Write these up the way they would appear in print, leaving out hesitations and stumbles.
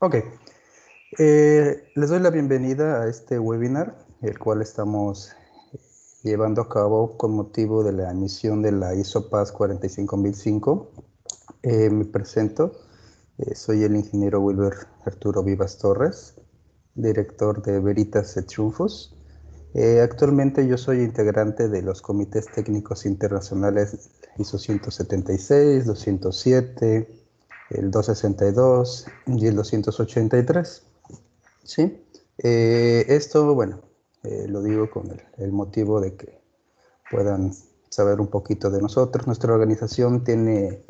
Ok, les doy la bienvenida a este webinar, el cual estamos llevando a cabo con motivo de la emisión de la ISO PAS 45005. Me presento, soy el ingeniero Wilber Arturo Vivas Torres, director de Veritas et Triunfos. Actualmente yo soy integrante de los comités técnicos internacionales ISO 176, 207, el 262 y el 283. ¿Sí? Esto, bueno, lo digo con el motivo de que puedan saber un poquito de nosotros. Nuestra organización tiene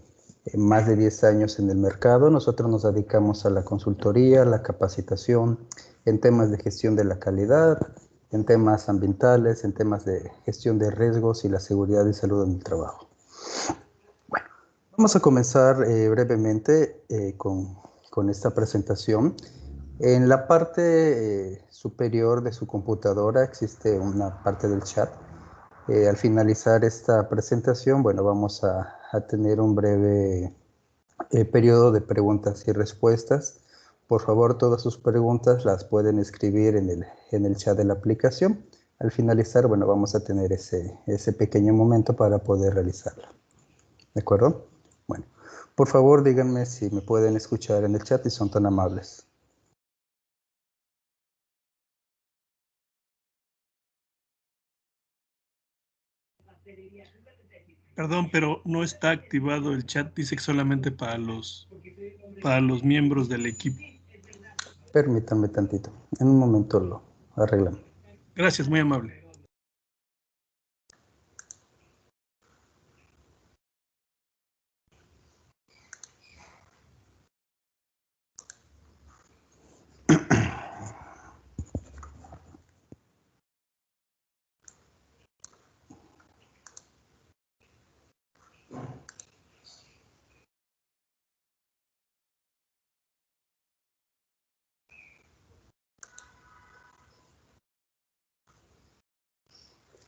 más de 10 años en el mercado. Nosotros nos dedicamos a la consultoría, la capacitación en temas de gestión de la calidad, en temas ambientales, en temas de gestión de riesgos y la seguridad y salud en el trabajo. Bueno, vamos a comenzar brevemente con esta presentación. En la parte superior de su computadora existe una parte del chat. Al finalizar esta presentación, bueno, vamos a tener un breve periodo de preguntas y respuestas. Por favor, todas sus preguntas las pueden escribir en el chat de la aplicación. Al finalizar, bueno, vamos a tener ese pequeño momento para poder realizarlo. ¿De acuerdo? Bueno, por favor, díganme si me pueden escuchar en el chat y son tan amables. Perdón, pero no está activado el chat, dice que solamente para los miembros del equipo. Permítanme tantito, en un momento lo arreglamos. Gracias, muy amable.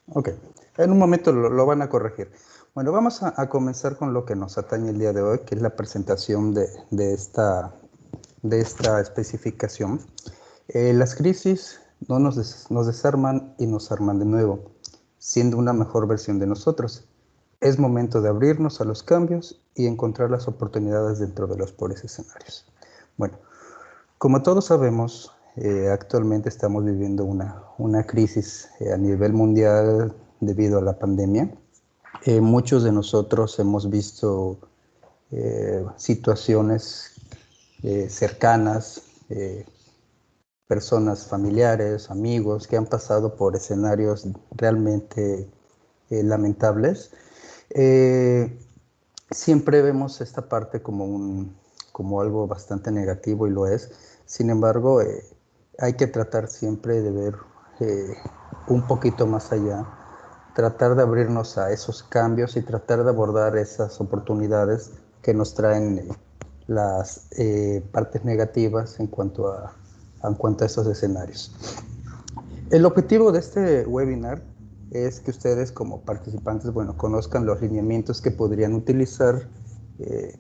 Ok, en un momento lo van a corregir. Bueno, vamos a comenzar con lo que nos atañe el día de hoy, que es la presentación de esta especificación. Las crisis no nos desarman y nos arman de nuevo, siendo una mejor versión de nosotros. Es momento de abrirnos a los cambios y encontrar las oportunidades dentro de los peores escenarios. Bueno, como todos sabemos, actualmente estamos viviendo una crisis a nivel mundial debido a la pandemia. Muchos de nosotros hemos visto situaciones cercanas, personas familiares, amigos que han pasado por escenarios realmente lamentables. Siempre vemos esta parte como algo bastante negativo y lo es. Sin embargo, hay que tratar siempre de ver un poquito más allá, tratar de abrirnos a esos cambios y tratar de abordar esas oportunidades que nos traen las partes negativas en cuanto a esos escenarios. El objetivo de este webinar es que ustedes como participantes, bueno, conozcan los lineamientos que podrían utilizar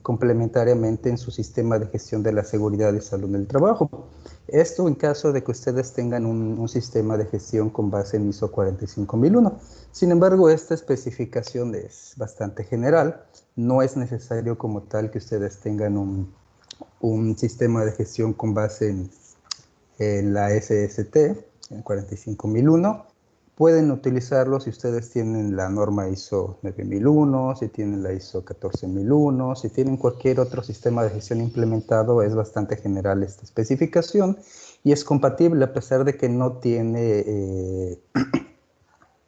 complementariamente en su sistema de gestión de la seguridad y salud del trabajo. Esto en caso de que ustedes tengan un sistema de gestión con base en ISO 45001. Sin embargo, esta especificación es bastante general. No es necesario como tal que ustedes tengan un sistema de gestión con base en la SST, en 45001. Pueden utilizarlo si ustedes tienen la norma ISO 9001, si tienen la ISO 14001, si tienen cualquier otro sistema de gestión implementado. Es bastante general esta especificación y es compatible a pesar de que no tiene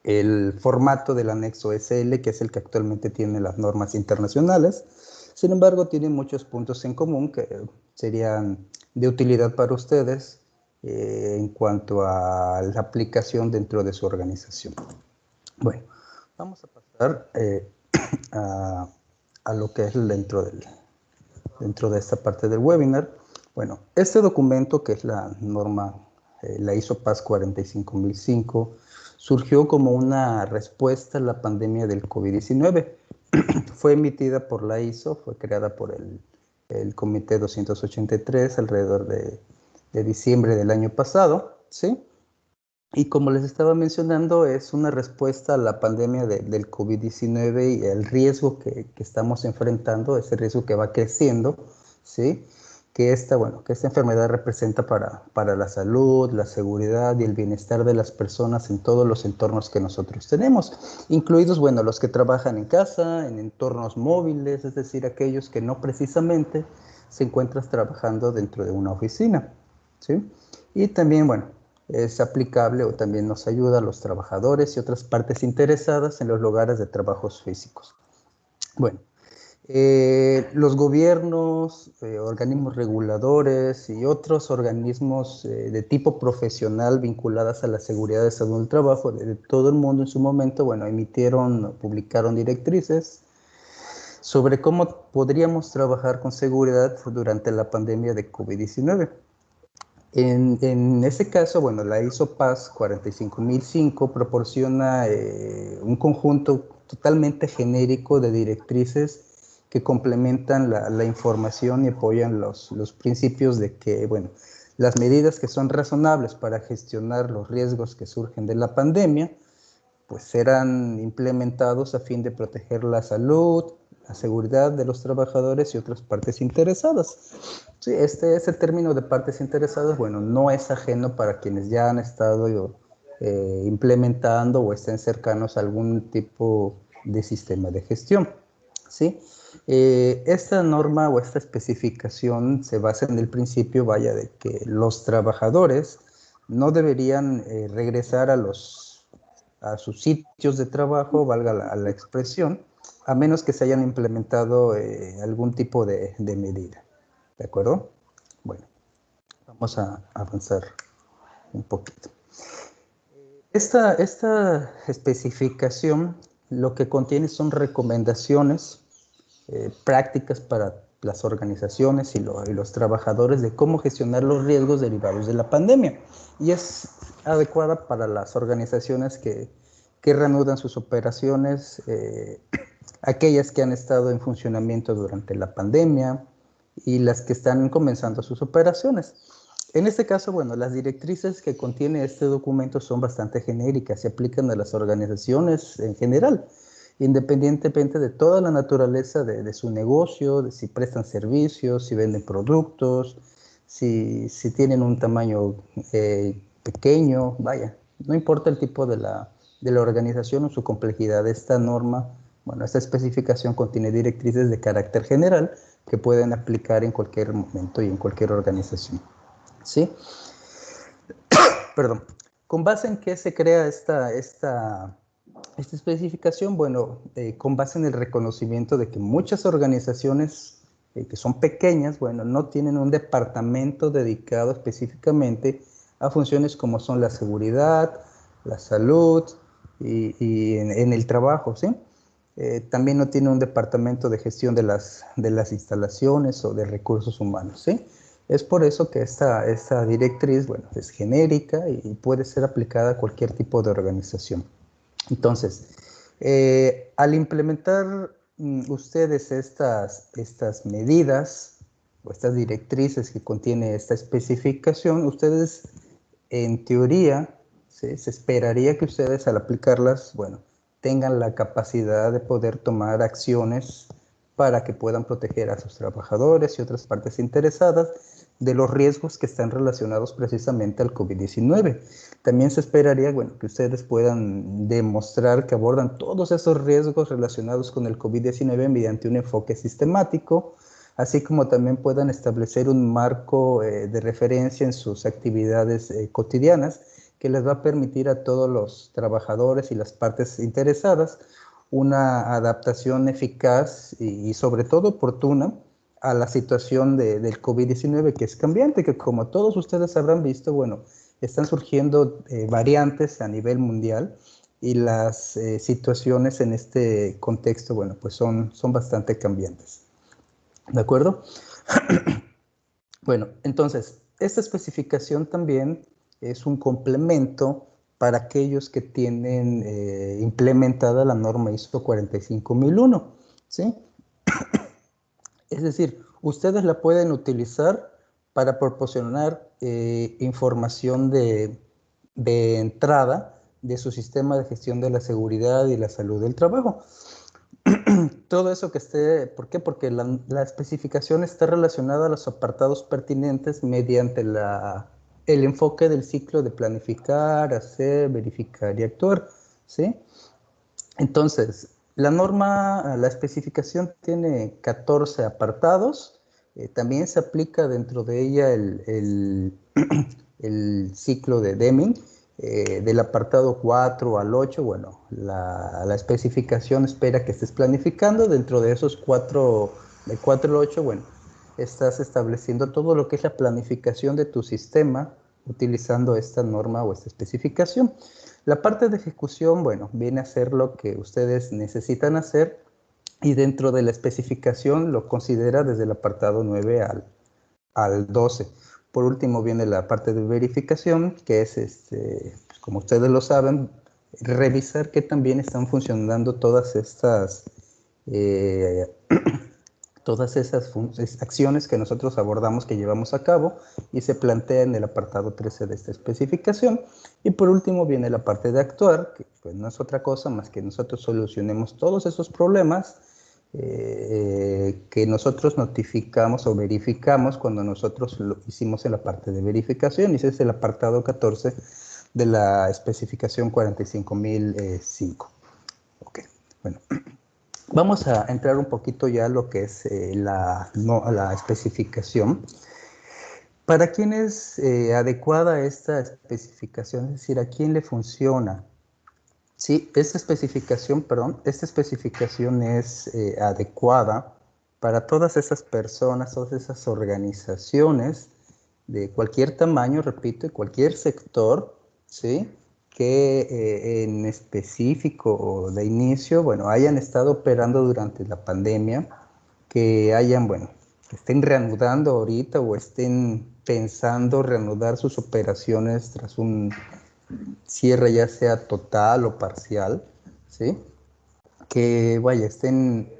el formato del anexo SL, que es el que actualmente tiene las normas internacionales. Sin embargo, tiene muchos puntos en común que serían de utilidad para ustedes en cuanto a la aplicación dentro de su organización. Bueno, vamos a pasar a lo que es dentro de esta parte del webinar. Bueno, este documento, que es la norma, la ISO PAS 45005, surgió como una respuesta a la pandemia del COVID-19. Fue emitida por la ISO, fue creada por el Comité 283 alrededor de diciembre del año pasado, ¿sí? Y como les estaba mencionando, es una respuesta a la pandemia del COVID-19 y el riesgo que estamos enfrentando, ese riesgo que va creciendo, ¿sí? Que esta enfermedad representa para la salud, la seguridad y el bienestar de las personas en todos los entornos que nosotros tenemos, incluidos, bueno, los que trabajan en casa, en entornos móviles, es decir, aquellos que no precisamente se encuentran trabajando dentro de una oficina, ¿sí? Y también, bueno, es aplicable o también nos ayuda a los trabajadores y otras partes interesadas en los lugares de trabajos físicos. Bueno, los gobiernos, organismos reguladores y otros organismos de tipo profesional vinculados a la seguridad de salud del trabajo de todo el mundo en su momento, bueno, publicaron directrices sobre cómo podríamos trabajar con seguridad durante la pandemia de COVID-19. En ese caso, bueno, la ISO PAS 45005 proporciona un conjunto totalmente genérico de directrices que complementan la información y apoyan los principios de que, bueno, las medidas que son razonables para gestionar los riesgos que surgen de la pandemia, pues serán implementados a fin de proteger la salud, la seguridad de los trabajadores y otras partes interesadas. Sí, ese término de partes interesadas, bueno, no es ajeno para quienes ya han estado implementando o estén cercanos a algún tipo de sistema de gestión, ¿sí? Esta norma o esta especificación se basa en el principio, vaya, de que los trabajadores no deberían regresar a sus sitios de trabajo, valga la expresión, a menos que se hayan implementado algún tipo de medida. ¿De acuerdo? Bueno, vamos a avanzar un poquito. Esta especificación lo que contiene son recomendaciones prácticas para las organizaciones y los trabajadores de cómo gestionar los riesgos derivados de la pandemia. Y es adecuada para las organizaciones que reanudan sus operaciones, aquellas que han estado en funcionamiento durante la pandemia y las que están comenzando sus operaciones. En este caso, bueno, las directrices que contiene este documento son bastante genéricas, se aplican a las organizaciones en general, independientemente de toda la naturaleza de su negocio, de si prestan servicios, si venden productos, si tienen un tamaño pequeño, vaya, no importa el tipo de la organización o su complejidad. Esta norma, bueno, esta especificación contiene directrices de carácter general que pueden aplicar en cualquier momento y en cualquier organización. ¿Sí? Perdón. ¿Con base en qué se crea esta especificación? Bueno, con base en el reconocimiento de que muchas organizaciones que son pequeñas, bueno, no tienen un departamento dedicado específicamente a funciones como son la seguridad, la salud y en el trabajo, ¿sí? También no tiene un departamento de gestión de las instalaciones o de recursos humanos, ¿sí? Es por eso que esta directriz, bueno, es genérica y puede ser aplicada a cualquier tipo de organización. Entonces, al implementar ustedes estas medidas o estas directrices que contiene esta especificación, ustedes, en teoría, ¿sí?, se esperaría que ustedes al aplicarlas, bueno, tengan la capacidad de poder tomar acciones para que puedan proteger a sus trabajadores y otras partes interesadas de los riesgos que están relacionados precisamente al COVID-19. También se esperaría, bueno, que ustedes puedan demostrar que abordan todos esos riesgos relacionados con el COVID-19 mediante un enfoque sistemático, así como también puedan establecer un marco de referencia en sus actividades cotidianas que les va a permitir a todos los trabajadores y las partes interesadas una adaptación eficaz y sobre todo oportuna a la situación del COVID-19, que es cambiante, que como todos ustedes habrán visto, bueno, están surgiendo variantes a nivel mundial y las situaciones en este contexto, bueno, pues son bastante cambiantes. ¿De acuerdo? Bueno, entonces, esta especificación también es un complemento para aquellos que tienen implementada la norma ISO 45001, ¿sí? Es decir, ustedes la pueden utilizar para proporcionar información de entrada de su sistema de gestión de la seguridad y la salud del trabajo. Todo eso que esté, ¿por qué? Porque la especificación está relacionada a los apartados pertinentes mediante el enfoque del ciclo de planificar, hacer, verificar y actuar, ¿sí? Entonces, la especificación tiene 14 apartados, también se aplica dentro de ella el ciclo de Deming, del apartado 4 al 8, bueno, la especificación espera que estés planificando, dentro de esos 4, de 4 al 8, bueno, estás estableciendo todo lo que es la planificación de tu sistema utilizando esta norma o esta especificación. La parte de ejecución, bueno, viene a ser lo que ustedes necesitan hacer y dentro de la especificación lo considera desde el apartado 9 al 12. Por último viene la parte de verificación, que es, pues como ustedes lo saben, revisar que también están funcionando todas estas acciones que nosotros abordamos, que llevamos a cabo y se plantea en el apartado 13 de esta especificación. Y por último viene la parte de actuar, que pues no es otra cosa más que nosotros solucionemos todos esos problemas que nosotros notificamos o verificamos cuando nosotros lo hicimos en la parte de verificación, y ese es el apartado 14 de la especificación 45005. Ok, bueno. Vamos a entrar un poquito ya a lo que es la especificación. ¿Para quién es adecuada esta especificación? Es decir, ¿a quién le funciona? Sí, esta especificación es adecuada para todas esas personas, todas esas organizaciones de cualquier tamaño, repito, de cualquier sector, ¿sí? Que en específico o de inicio, bueno, hayan estado operando durante la pandemia, que hayan, bueno, que estén reanudando ahorita o estén pensando reanudar sus operaciones tras un cierre ya sea total o parcial, ¿sí? Que vaya, estén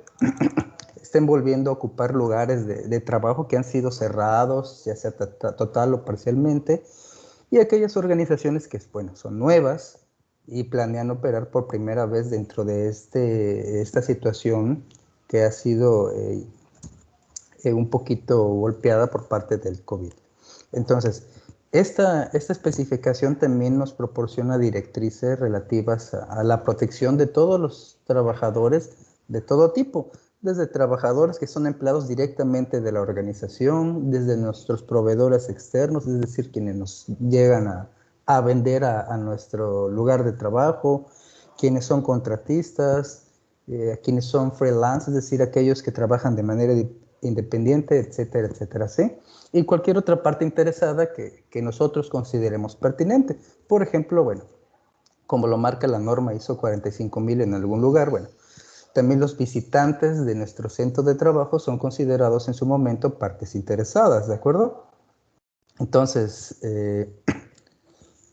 volviendo a ocupar lugares de trabajo que han sido cerrados, ya sea total o parcialmente, y aquellas organizaciones que, bueno, son nuevas y planean operar por primera vez dentro de esta situación que ha sido un poquito golpeada por parte del COVID. Entonces, esta especificación también nos proporciona directrices relativas a la protección de todos los trabajadores de todo tipo, desde trabajadores que son empleados directamente de la organización, desde nuestros proveedores externos, es decir, quienes nos llegan a vender a nuestro lugar de trabajo, quienes son contratistas, quienes son freelance, es decir, aquellos que trabajan de manera independiente, etcétera, etcétera, ¿sí? Y cualquier otra parte interesada que nosotros consideremos pertinente. Por ejemplo, bueno, como lo marca la norma ISO 45000 en algún lugar, bueno, también los visitantes de nuestro centro de trabajo son considerados en su momento partes interesadas, ¿de acuerdo? Entonces,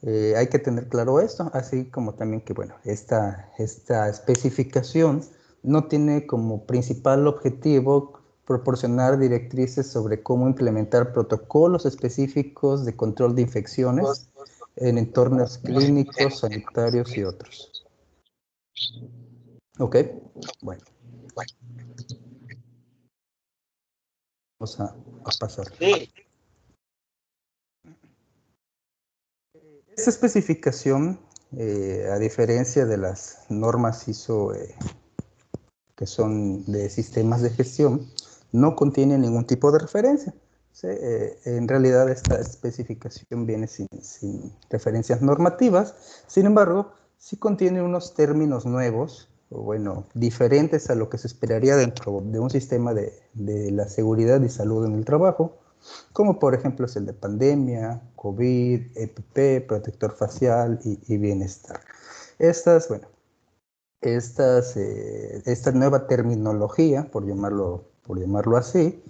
hay que tener claro esto, así como también que, bueno, esta especificación no tiene como principal objetivo proporcionar directrices sobre cómo implementar protocolos específicos de control de infecciones en entornos clínicos, sanitarios y otros. Ok, bueno. Vamos a pasar. Esta especificación, a diferencia de las normas ISO que son de sistemas de gestión, no contiene ningún tipo de referencia. ¿Sí? En realidad esta especificación viene sin referencias normativas, sin embargo, sí contiene unos términos nuevos, o bueno, diferentes a lo que se esperaría dentro de un sistema de la seguridad y salud en el trabajo, como por ejemplo es el de pandemia, COVID, EPP, protector facial y bienestar. Bueno, esta nueva terminología, por llamarlo así,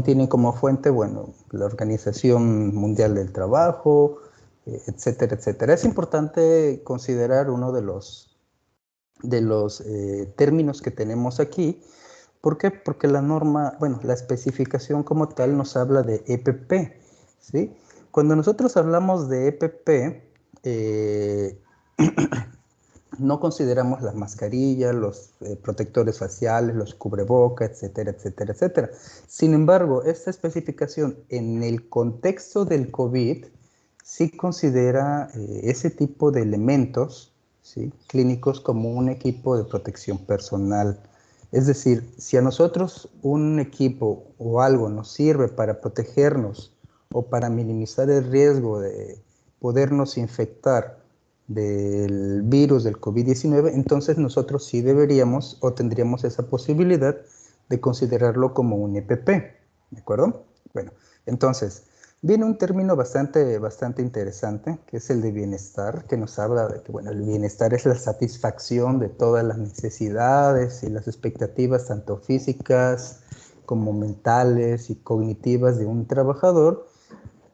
tienen como fuente, bueno, la Organización Mundial del Trabajo, etcétera, etcétera. Es importante considerar uno de los términos que tenemos aquí, ¿Por qué? Porque la norma, bueno, la especificación como tal nos habla de EPP, ¿sí? Cuando nosotros hablamos de EPP, no consideramos las mascarillas, los protectores faciales, los cubrebocas, etcétera, etcétera, etcétera. Sin embargo, esta especificación en el contexto del COVID sí considera ese tipo de elementos, ¿sí?, clínicos como un equipo de protección personal. Es decir, si a nosotros un equipo o algo nos sirve para protegernos o para minimizar el riesgo de podernos infectar del virus del COVID-19, entonces nosotros sí deberíamos o tendríamos esa posibilidad de considerarlo como un EPP, ¿de acuerdo? Bueno, entonces, viene un término bastante interesante, que es el de bienestar, que nos habla de que, bueno, el bienestar es la satisfacción de todas las necesidades y las expectativas, tanto físicas como mentales y cognitivas de un trabajador,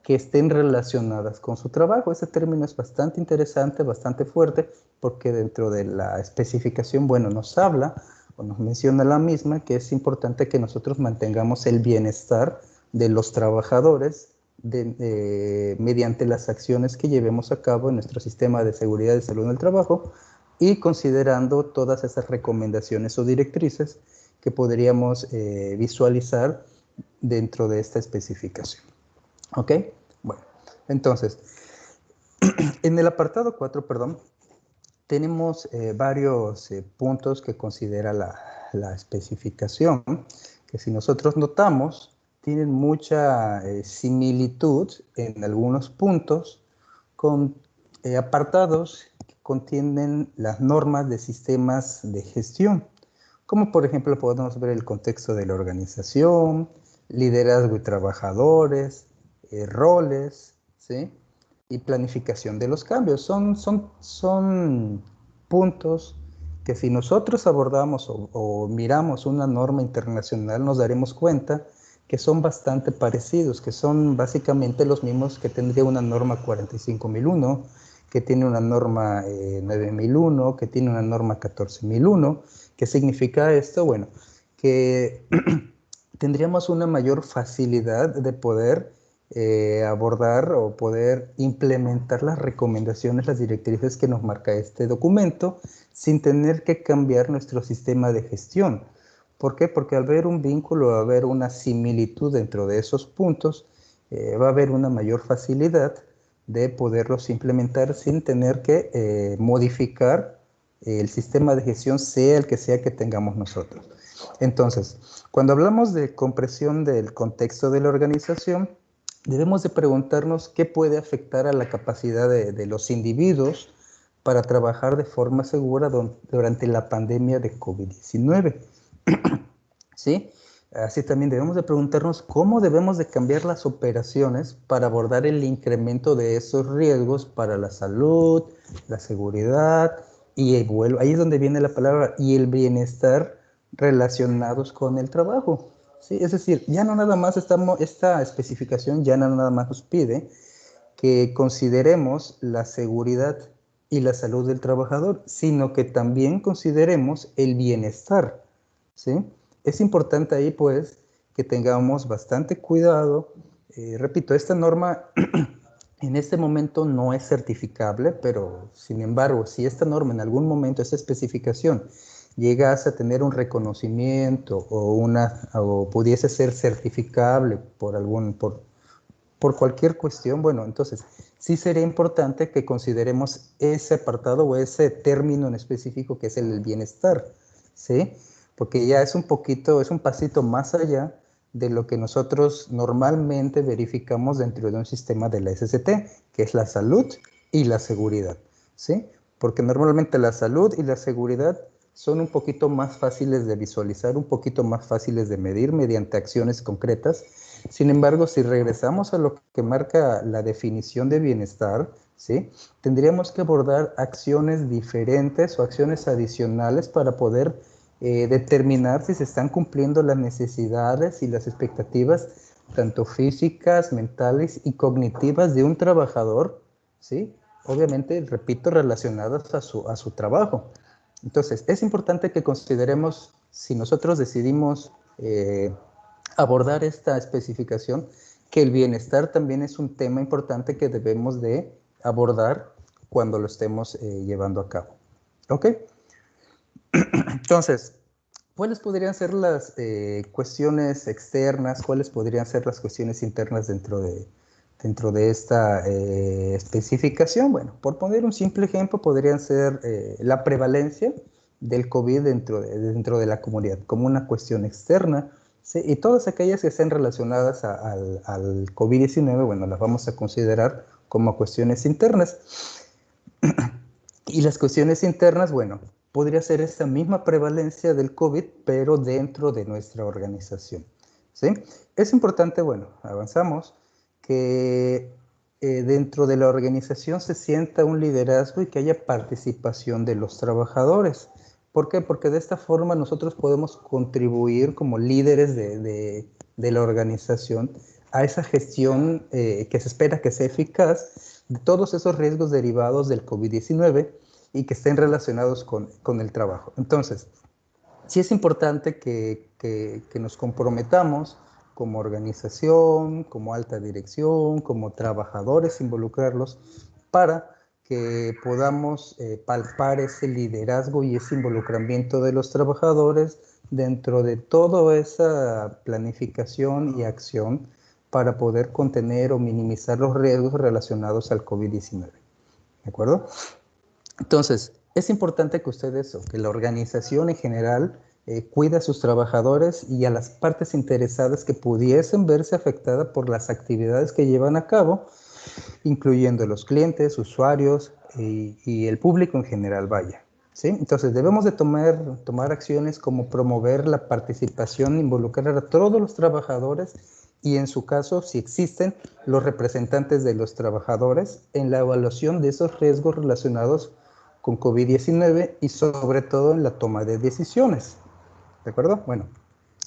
que estén relacionadas con su trabajo. Ese término es bastante interesante, bastante fuerte, porque dentro de la especificación, bueno, nos habla o nos menciona la misma que es importante que nosotros mantengamos el bienestar de los trabajadores mediante las acciones que llevemos a cabo en nuestro sistema de seguridad y salud en el trabajo, y considerando todas esas recomendaciones o directrices que podríamos visualizar dentro de esta especificación. ¿Ok? Bueno, entonces, en el apartado 4, perdón, tenemos varios puntos que considera la especificación, que si nosotros notamos, tienen mucha similitud en algunos puntos con apartados que contienen las normas de sistemas de gestión, como por ejemplo podemos ver el contexto de la organización, liderazgo y trabajadores, roles, ¿sí?, y planificación de los cambios. Son puntos que si nosotros abordamos o miramos una norma internacional, nos daremos cuenta que son bastante parecidos, que son básicamente los mismos que tendría una norma 45001, que tiene una norma 9001, que tiene una norma 14001. ¿Qué significa esto? Bueno, que tendríamos una mayor facilidad de poder abordar o poder implementar las recomendaciones, las directrices que nos marca este documento, sin tener que cambiar nuestro sistema de gestión. ¿Por qué? Porque al ver un vínculo, va a haber una similitud dentro de esos puntos, va a haber una mayor facilidad de poderlos implementar sin tener que modificar el sistema de gestión, sea el que sea que tengamos nosotros. Entonces, cuando hablamos de compresión del contexto de la organización, debemos de preguntarnos qué puede afectar a la capacidad de los individuos para trabajar de forma segura durante la pandemia de COVID-19. ¿Sí? Así también debemos de preguntarnos cómo debemos de cambiar las operaciones para abordar el incremento de esos riesgos para la salud, la seguridad y ahí es donde viene la palabra, y el bienestar relacionados con el trabajo. ¿Sí? Es decir, ya no nada más esta especificación ya no nada más nos pide que consideremos la seguridad y la salud del trabajador, sino que también consideremos el bienestar, ¿sí? Es importante ahí, pues, que tengamos bastante cuidado. Repito, esta norma en este momento no es certificable, pero sin embargo, si esta norma en algún momento, esta especificación, llegase a tener un reconocimiento o pudiese ser certificable por cualquier cuestión, bueno, entonces sí sería importante que consideremos ese apartado o ese término en específico que es el bienestar, ¿sí? Porque ya es un pasito más allá de lo que nosotros normalmente verificamos dentro de un sistema de la SST, que es la salud y la seguridad, ¿sí? Porque normalmente la salud y la seguridad son un poquito más fáciles de visualizar, un poquito más fáciles de medir mediante acciones concretas. Sin embargo, si regresamos a lo que marca la definición de bienestar, ¿sí?, tendríamos que abordar acciones diferentes o acciones adicionales para poder determinar si se están cumpliendo las necesidades y las expectativas, tanto físicas, mentales y cognitivas de un trabajador, ¿sí? Obviamente, repito, relacionadas a su trabajo. Entonces, es importante que consideremos si nosotros decidimos abordar esta especificación, que el bienestar también es un tema importante que debemos de abordar cuando lo estemos llevando a cabo. ¿Ok? Entonces, ¿cuáles podrían ser las cuestiones externas? ¿Cuáles podrían ser las cuestiones internas dentro de esta especificación? Bueno, por poner un simple ejemplo, podrían ser la prevalencia del COVID dentro de la comunidad, como una cuestión externa, ¿sí? Y todas aquellas que estén relacionadas al COVID-19, bueno, las vamos a considerar como cuestiones internas. Y las cuestiones internas, bueno, podría ser esta misma prevalencia del COVID, pero dentro de nuestra organización, ¿sí? Es importante, bueno, avanzamos, que dentro de la organización se sienta un liderazgo y que haya participación de los trabajadores. ¿Por qué? Porque de esta forma nosotros podemos contribuir como líderes de la organización a esa gestión que se espera que sea eficaz de todos esos riesgos derivados del COVID-19 y que estén relacionados con el trabajo. Entonces, sí es importante que nos comprometamos como organización, como alta dirección, como trabajadores, involucrarlos para que podamos palpar ese liderazgo y ese involucramiento de los trabajadores dentro de toda esa planificación y acción para poder contener o minimizar los riesgos relacionados al COVID-19. ¿De acuerdo? Entonces, es importante que ustedes, o que la organización en general, cuide a sus trabajadores y a las partes interesadas que pudiesen verse afectadas por las actividades que llevan a cabo, incluyendo los clientes, usuarios y el público en general, vaya. ¿Sí? Entonces, debemos de tomar acciones como promover la participación, involucrar a todos los trabajadores y, en su caso, si existen, los representantes de los trabajadores en la evaluación de esos riesgos relacionados con COVID-19 y sobre todo en la toma de decisiones. ¿De acuerdo? Bueno,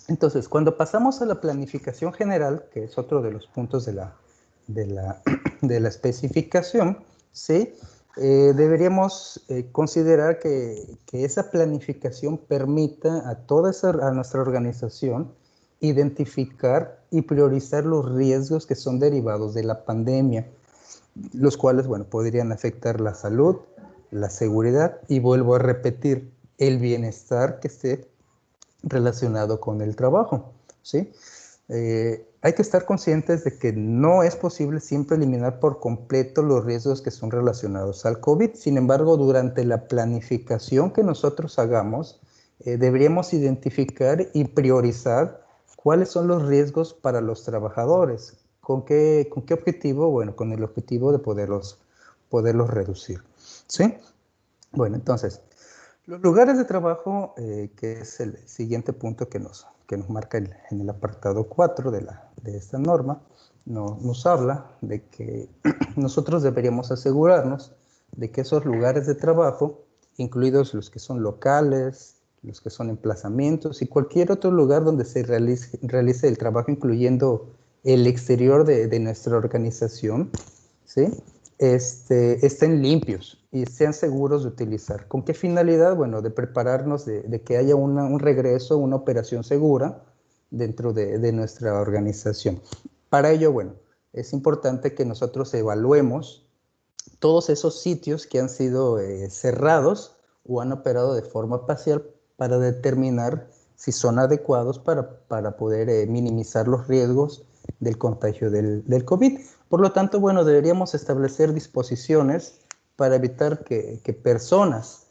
entonces cuando pasamos a la planificación general, que es otro de los puntos de la especificación, ¿sí? Deberíamos considerar que esa planificación permita a nuestra organización identificar y priorizar los riesgos que son derivados de la pandemia, los cuales, bueno, podrían afectar la salud, la seguridad y, vuelvo a repetir, el bienestar que esté relacionado con el trabajo, ¿sí? Hay que estar conscientes de que no es posible siempre eliminar por completo los riesgos que son relacionados al COVID. Sin embargo, durante la planificación que nosotros hagamos, deberíamos identificar y priorizar cuáles son los riesgos para los trabajadores. ¿Con qué objetivo? Bueno, con el objetivo de poderlos reducir, ¿sí? Bueno, entonces, los lugares de trabajo, que es el siguiente punto que nos marca en el apartado 4 de esta norma, nos habla de que nosotros deberíamos asegurarnos de que esos lugares de trabajo, incluidos los que son locales, los que son emplazamientos y cualquier otro lugar donde se realice el trabajo, incluyendo el exterior de nuestra organización, ¿sí? Estén limpios y sean seguros de utilizar. ¿Con qué finalidad? Bueno, de prepararnos de que haya un regreso, una operación segura dentro de nuestra organización. Para ello, bueno, es importante que nosotros evaluemos todos esos sitios que han sido cerrados o han operado de forma parcial para determinar si son adecuados para poder minimizar los riesgos del contagio del COVID. Por lo tanto, bueno, deberíamos establecer disposiciones para evitar que personas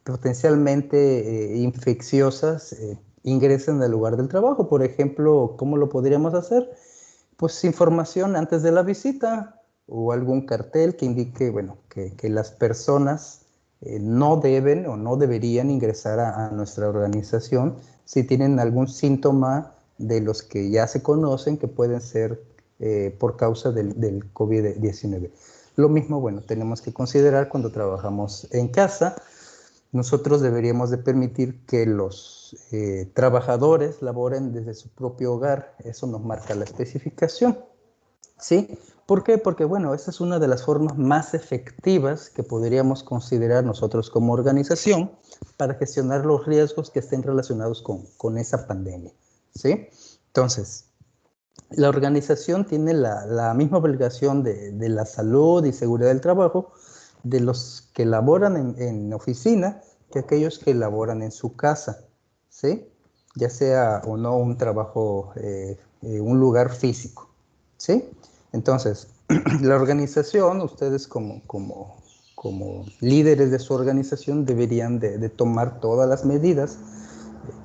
potencialmente infecciosas ingresen al lugar del trabajo. Por ejemplo, ¿cómo lo podríamos hacer? Pues información antes de la visita o algún cartel que indique, bueno, que las personas no deben o no deberían ingresar a nuestra organización si tienen algún síntoma de los que ya se conocen que pueden ser por causa del COVID-19. Lo mismo, bueno, tenemos que considerar cuando trabajamos en casa. Nosotros deberíamos de permitir que los trabajadores laboren desde su propio hogar. Eso nos marca la especificación, ¿sí? ¿Por qué? Porque, bueno, esa es una de las formas más efectivas que podríamos considerar nosotros como organización para gestionar los riesgos que estén relacionados con esa pandemia, ¿sí? Entonces, la organización tiene la misma obligación de la salud y seguridad del trabajo de los que laboran en oficina que aquellos que laboran en su casa, ¿sí? Ya sea o no un trabajo, un lugar físico, ¿sí? Entonces, la organización, ustedes como líderes de su organización deberían de tomar todas las medidas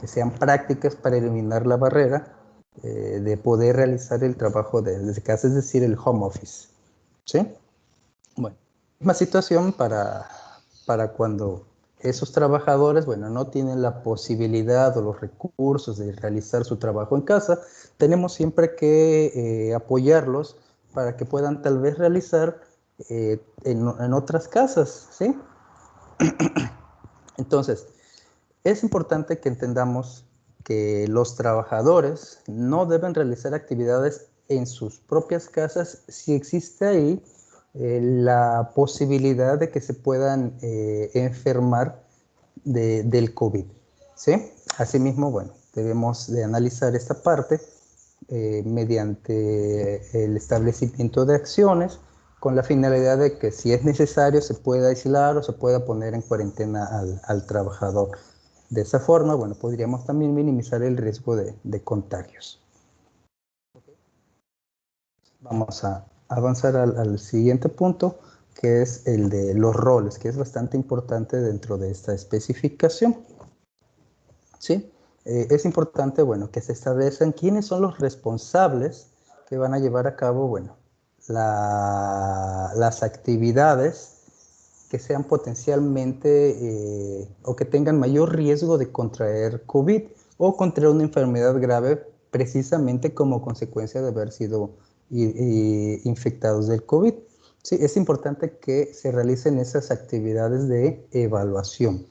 que sean prácticas para eliminar la barrera de poder realizar el trabajo desde casa, es decir, el home office, ¿sí? Bueno, misma situación para cuando esos trabajadores, bueno, no tienen la posibilidad o los recursos de realizar su trabajo en casa, tenemos siempre que apoyarlos para que puedan tal vez realizar en otras casas, ¿sí? Entonces, es importante que entendamos que los trabajadores no deben realizar actividades en sus propias casas si existe ahí la posibilidad de que se puedan enfermar del COVID, ¿sí? Asimismo, bueno, debemos de analizar esta parte mediante el establecimiento de acciones con la finalidad de que si es necesario se pueda aislar o se pueda poner en cuarentena al trabajador. De esa forma, bueno, podríamos también minimizar el riesgo de contagios. Vamos a avanzar al siguiente punto, que es el de los roles, que es bastante importante dentro de esta especificación. ¿Sí? Es importante, bueno, que se establezcan quiénes son los responsables que van a llevar a cabo, bueno, las actividades que sean potencialmente o que tengan mayor riesgo de contraer COVID o contraer una enfermedad grave precisamente como consecuencia de haber sido infectados del COVID. Sí, es importante que se realicen esas actividades de evaluación,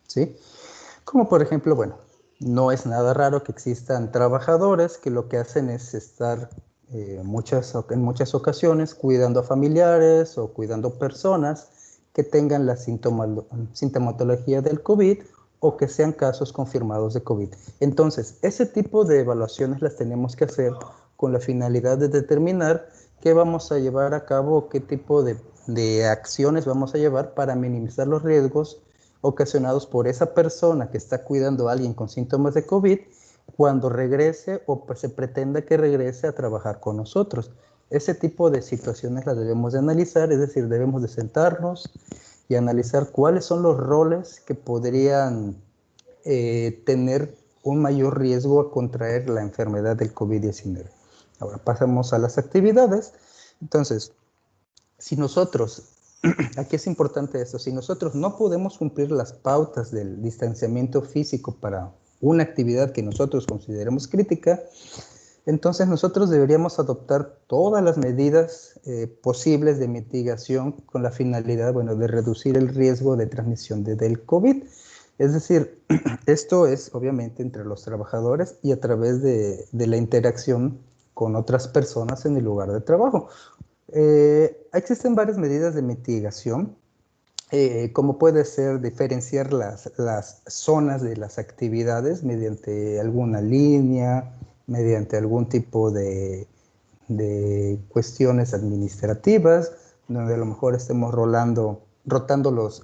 ¿sí? Como por ejemplo, bueno, no es nada raro que existan trabajadores que lo que hacen es estar en muchas ocasiones cuidando a familiares o cuidando personas que tengan la sintomatología del COVID o que sean casos confirmados de COVID. Entonces, ese tipo de evaluaciones las tenemos que hacer con la finalidad de determinar qué vamos a llevar a cabo, qué tipo de acciones vamos a llevar para minimizar los riesgos ocasionados por esa persona que está cuidando a alguien con síntomas de COVID cuando regrese o se pretenda que regrese a trabajar con nosotros. Ese tipo de situaciones las debemos de analizar, es decir, debemos de sentarnos y analizar cuáles son los roles que podrían tener un mayor riesgo a contraer la enfermedad del COVID-19. Ahora pasamos a las actividades. Entonces, si nosotros, aquí es importante esto, si nosotros no podemos cumplir las pautas del distanciamiento físico para una actividad que nosotros consideremos crítica, entonces nosotros deberíamos adoptar todas las medidas posibles de mitigación con la finalidad, bueno, de reducir el riesgo de transmisión del COVID. Es decir, esto es obviamente entre los trabajadores y a través de la interacción con otras personas en el lugar de trabajo. Existen varias medidas de mitigación, como puede ser diferenciar las zonas de las actividades mediante alguna línea, mediante algún tipo de cuestiones administrativas, donde a lo mejor estemos rotando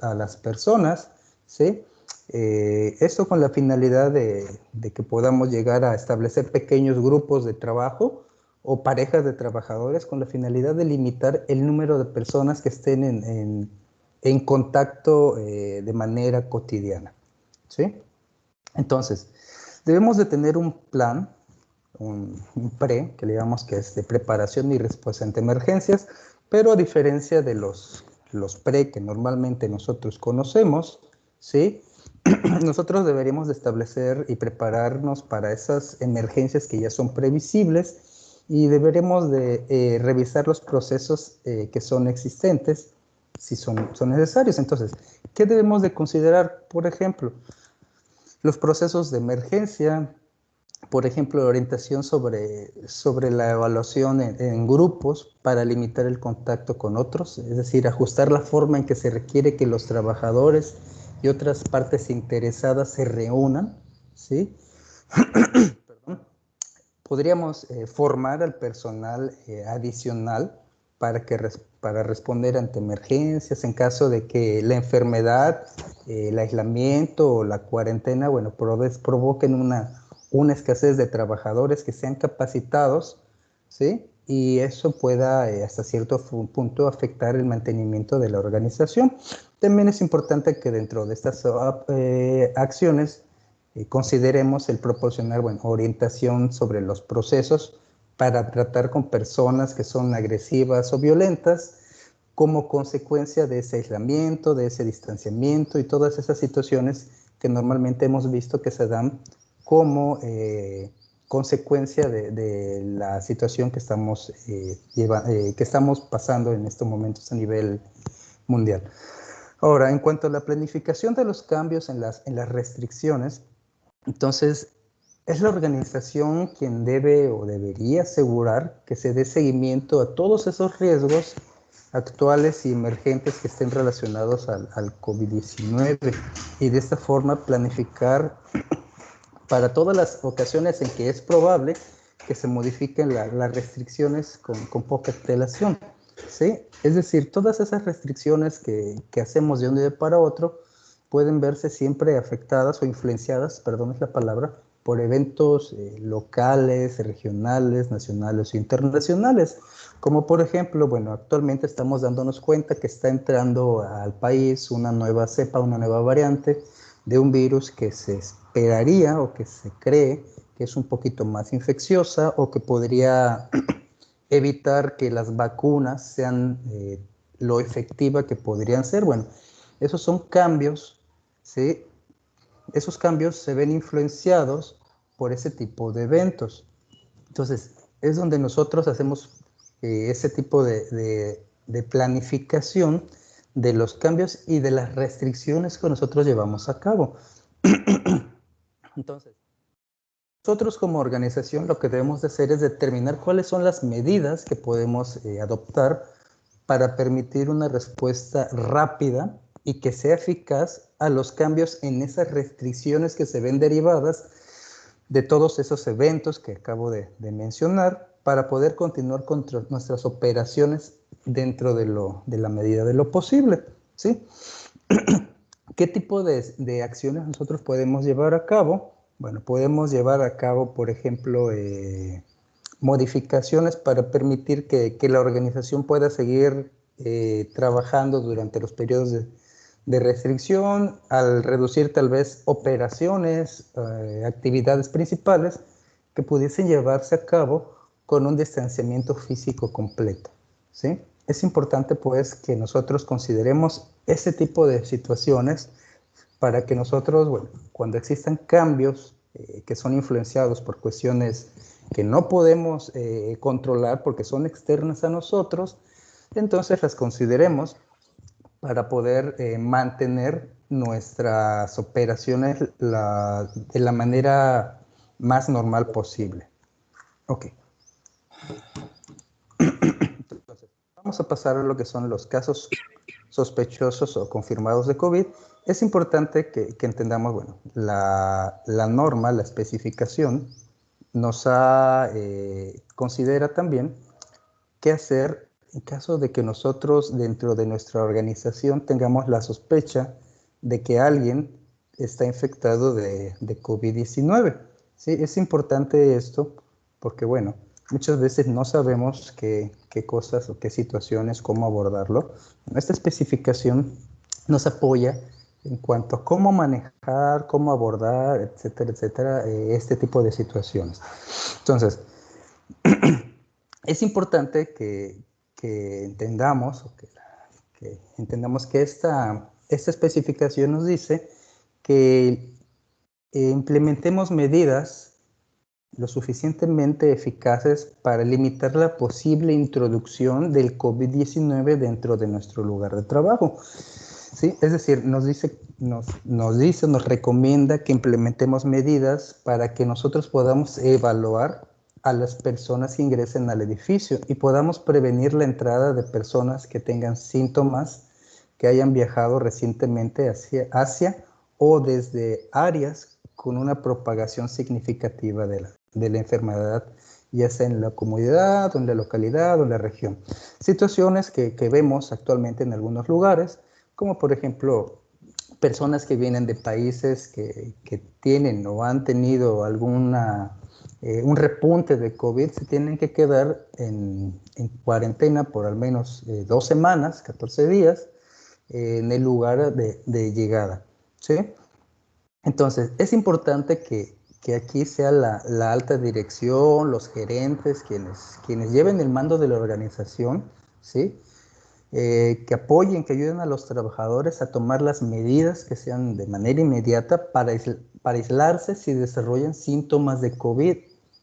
a las personas, ¿sí? Esto con la finalidad de que podamos llegar a establecer pequeños grupos de trabajo o parejas de trabajadores con la finalidad de limitar el número de personas que estén en contacto de manera cotidiana, ¿sí? Entonces, debemos de tener un plan, un PRE, que le llamamos que es de preparación y respuesta ante emergencias, pero a diferencia de los PRE que normalmente nosotros conocemos, ¿sí? Nosotros deberíamos de establecer y prepararnos para esas emergencias que ya son previsibles y deberemos de revisar los procesos que son existentes si son necesarios. Entonces, ¿qué debemos de considerar? Por ejemplo, los procesos de emergencia, por ejemplo, orientación sobre la evaluación en grupos para limitar el contacto con otros, es decir, ajustar la forma en que se requiere que los trabajadores y otras partes interesadas se reúnan, ¿sí? Podríamos formar al personal adicional para responder ante emergencias en caso de que la enfermedad, el aislamiento o la cuarentena, bueno, provoquen una escasez de trabajadores que sean capacitados, ¿sí? Y eso pueda hasta cierto punto afectar el mantenimiento de la organización. También es importante que dentro de estas acciones consideremos el proporcionar, bueno, orientación sobre los procesos para tratar con personas que son agresivas o violentas como consecuencia de ese aislamiento, de ese distanciamiento y todas esas situaciones que normalmente hemos visto que se dan como consecuencia de la situación que estamos pasando en estos momentos a nivel mundial. Ahora, en cuanto a la planificación de los cambios en las restricciones, entonces, es la organización quien debe o debería asegurar que se dé seguimiento a todos esos riesgos actuales y emergentes que estén relacionados al COVID-19 y de esta forma planificar para todas las ocasiones en que es probable que se modifiquen las restricciones con poca antelación, ¿sí? Es decir, todas esas restricciones que hacemos de un día para otro pueden verse siempre afectadas o influenciadas, perdón es la palabra, por eventos locales, regionales, nacionales o internacionales, como por ejemplo, bueno, actualmente estamos dándonos cuenta que está entrando al país una nueva cepa, una nueva variante de un virus que se esperaría o que se cree que es un poquito más infecciosa o que podría evitar que las vacunas sean lo efectiva que podrían ser. Bueno, esos son cambios, ¿sí? Esos cambios se ven influenciados por ese tipo de eventos. Entonces, es donde nosotros hacemos ese tipo de planificación de los cambios y de las restricciones que nosotros llevamos a cabo. Entonces, nosotros como organización lo que debemos de hacer es determinar cuáles son las medidas que podemos adoptar para permitir una respuesta rápida y que sea eficaz a los cambios en esas restricciones que se ven derivadas de todos esos eventos que acabo de mencionar para poder continuar con nuestras operaciones dentro de la medida de lo posible, ¿sí? ¿Qué tipo de acciones nosotros podemos llevar a cabo? Bueno, podemos llevar a cabo, por ejemplo, modificaciones para permitir que la organización pueda seguir trabajando durante los periodos de restricción, al reducir tal vez operaciones, actividades principales que pudiesen llevarse a cabo con un distanciamiento físico completo, ¿sí? Es importante pues que nosotros consideremos ese tipo de situaciones para que nosotros, bueno, cuando existan cambios que son influenciados por cuestiones que no podemos controlar porque son externas a nosotros, entonces las consideremos para poder mantener nuestras operaciones de la manera más normal posible. Ok. Entonces, vamos a pasar a lo que son los casos sospechosos o confirmados de COVID. Es importante que entendamos, bueno, la norma, la especificación, considera también qué hacer en caso de que nosotros dentro de nuestra organización tengamos la sospecha de que alguien está infectado de COVID-19. ¿Sí? Es importante esto porque, bueno, muchas veces no sabemos qué cosas o qué situaciones, cómo abordarlo. Esta especificación nos apoya en cuanto a cómo manejar, cómo abordar, etcétera, etcétera, este tipo de situaciones. Entonces, es importante que entendamos que esta especificación nos dice que implementemos medidas lo suficientemente eficaces para limitar la posible introducción del COVID-19 dentro de nuestro lugar de trabajo. ¿sí? Es decir, nos recomienda que implementemos medidas para que nosotros podamos evaluar a las personas que ingresen al edificio y podamos prevenir la entrada de personas que tengan síntomas, que hayan viajado recientemente hacia o desde áreas con una propagación significativa de la enfermedad, ya sea en la comunidad, o en la localidad, o en la región. Situaciones que vemos actualmente en algunos lugares, como por ejemplo personas que vienen de países que tienen o han tenido un repunte de COVID, se tienen que quedar en cuarentena por al menos 2 semanas, 14 días, en el lugar de llegada, ¿sí? Entonces, es importante que aquí sea la alta dirección, los gerentes, quienes lleven el mando de la organización, ¿sí? Que apoyen, que ayuden a los trabajadores a tomar las medidas que sean de manera inmediata para aislarse si desarrollan síntomas de COVID,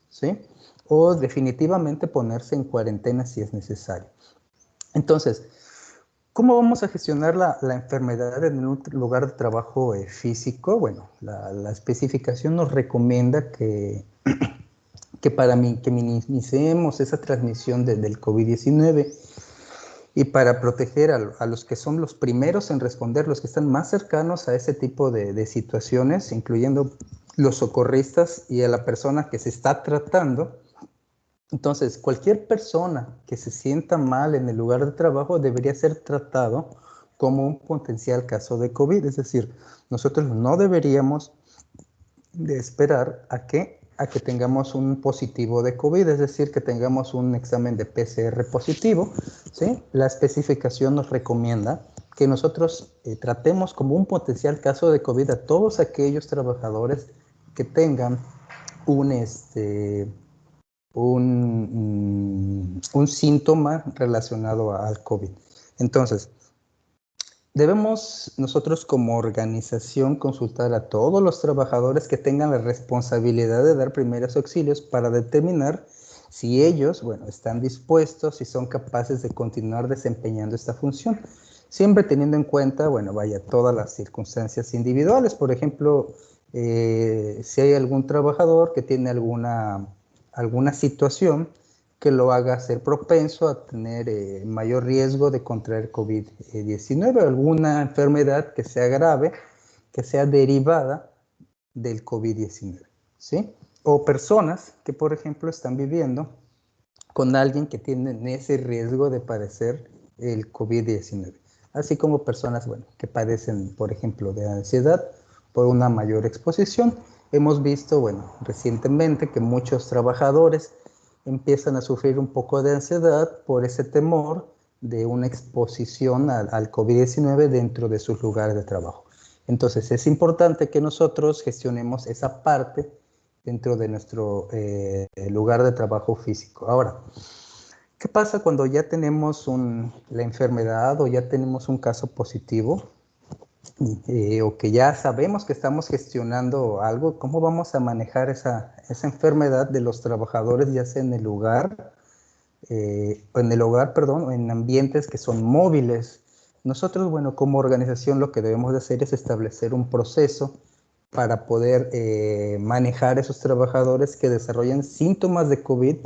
¿sí? O definitivamente ponerse en cuarentena si es necesario. Entonces, ¿cómo vamos a gestionar la enfermedad en un lugar de trabajo físico? Bueno, la especificación nos recomienda que que minimicemos esa transmisión del COVID-19 y para proteger a los que son los primeros en responder, los que están más cercanos a ese tipo de situaciones, incluyendo los socorristas y a la persona que se está tratando. Entonces, cualquier persona que se sienta mal en el lugar de trabajo debería ser tratado como un potencial caso de COVID. Es decir, nosotros no deberíamos de esperar a que tengamos un positivo de COVID, es decir, que tengamos un examen de PCR positivo, ¿sí? La especificación nos recomienda que nosotros tratemos como un potencial caso de COVID a todos aquellos trabajadores que tengan un síntoma relacionado al COVID. Entonces, debemos nosotros como organización consultar a todos los trabajadores que tengan la responsabilidad de dar primeros auxilios para determinar si ellos, bueno, están dispuestos y son capaces de continuar desempeñando esta función. Siempre teniendo en cuenta, bueno, vaya, todas las circunstancias individuales. Por ejemplo, si hay algún trabajador que tiene alguna situación que lo haga ser propenso a tener mayor riesgo de contraer COVID-19, alguna enfermedad que sea grave, que sea derivada del COVID-19, ¿sí? O personas que, por ejemplo, están viviendo con alguien que tiene ese riesgo de padecer el COVID-19, así como personas, bueno, que padecen, por ejemplo, de ansiedad por una mayor exposición. Hemos visto, bueno, recientemente que muchos trabajadores empiezan a sufrir un poco de ansiedad por ese temor de una exposición al COVID-19 dentro de sus lugares de trabajo. Entonces es importante que nosotros gestionemos esa parte dentro de nuestro lugar de trabajo físico. Ahora, ¿qué pasa cuando ya tenemos la enfermedad o ya tenemos un caso positivo? O que ya sabemos que estamos gestionando algo, ¿cómo vamos a manejar esa enfermedad de los trabajadores, ya sea en el lugar, o en ambientes que son móviles? Nosotros, bueno, como organización lo que debemos de hacer es establecer un proceso para poder manejar esos trabajadores que desarrollan síntomas de COVID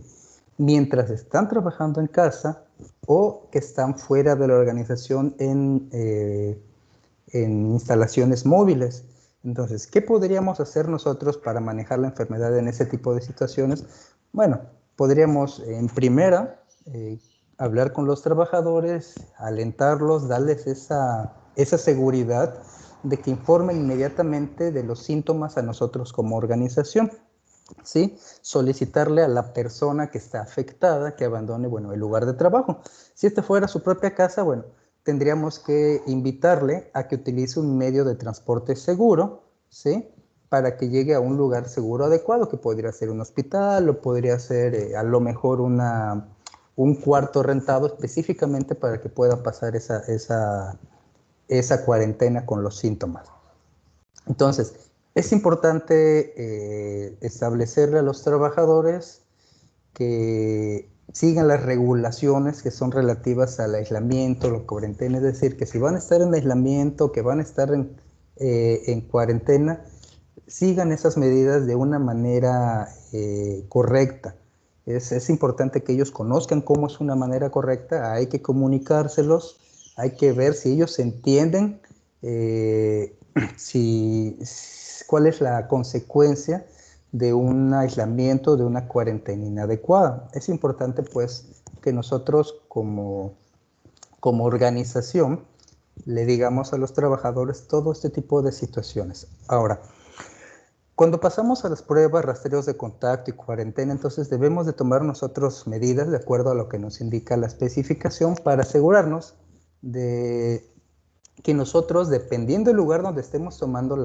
mientras están trabajando en casa o que están fuera de la organización en instalaciones móviles. Entonces, ¿qué podríamos hacer nosotros para manejar la enfermedad en ese tipo de situaciones? Bueno, podríamos en primera hablar con los trabajadores, alentarlos, darles esa seguridad de que informen inmediatamente de los síntomas a nosotros como organización. ¿Sí? Solicitarle a la persona que está afectada que abandone, bueno, el lugar de trabajo. Si este fuera su propia casa, bueno, tendríamos que invitarle a que utilice un medio de transporte seguro, ¿sí? Para que llegue a un lugar seguro adecuado, que podría ser un hospital o podría ser a lo mejor un cuarto rentado específicamente para que pueda pasar esa cuarentena con los síntomas. Entonces, es importante establecerle a los trabajadores que sigan las regulaciones que son relativas al aislamiento, la cuarentena, es decir, que si van a estar en aislamiento, que van a estar en cuarentena, sigan esas medidas de una manera correcta. Es importante que ellos conozcan cómo es una manera correcta, hay que comunicárselos, hay que ver si ellos entienden si, cuál es la consecuencia de un aislamiento, de una cuarentena inadecuada. Es importante pues que nosotros como organización le digamos a los trabajadores todo este tipo de situaciones. Ahora, cuando pasamos a las pruebas, rastreos de contacto y cuarentena, entonces debemos de tomar nosotros medidas de acuerdo a lo que nos indica la especificación para asegurarnos de que nosotros, dependiendo del lugar donde estemos tomando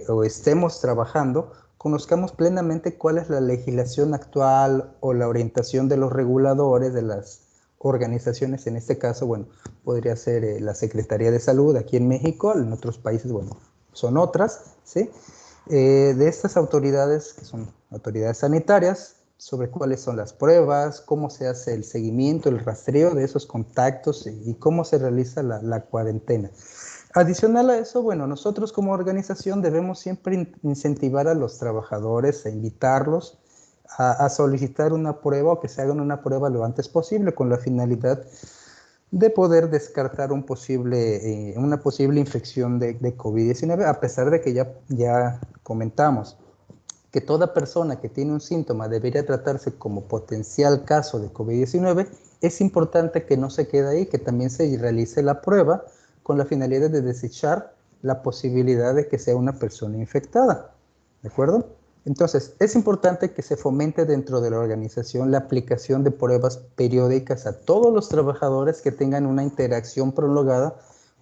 o estemos trabajando, conozcamos plenamente cuál es la legislación actual o la orientación de los reguladores de las organizaciones. En este caso, bueno, podría ser la Secretaría de Salud aquí en México, en otros países, bueno, son otras, ¿sí? De estas autoridades, que son autoridades sanitarias, sobre cuáles son las pruebas, cómo se hace el seguimiento, el rastreo de esos contactos y cómo se realiza la cuarentena. Adicional a eso, bueno, nosotros como organización debemos siempre incentivar a los trabajadores, a invitarlos a solicitar una prueba o que se hagan una prueba lo antes posible con la finalidad de poder descartar una posible infección de COVID-19, a pesar de que ya comentamos que toda persona que tiene un síntoma debería tratarse como potencial caso de COVID-19, es importante que no se quede ahí, que también se realice la prueba con la finalidad de desechar la posibilidad de que sea una persona infectada, ¿de acuerdo? Entonces, es importante que se fomente dentro de la organización la aplicación de pruebas periódicas a todos los trabajadores que tengan una interacción prolongada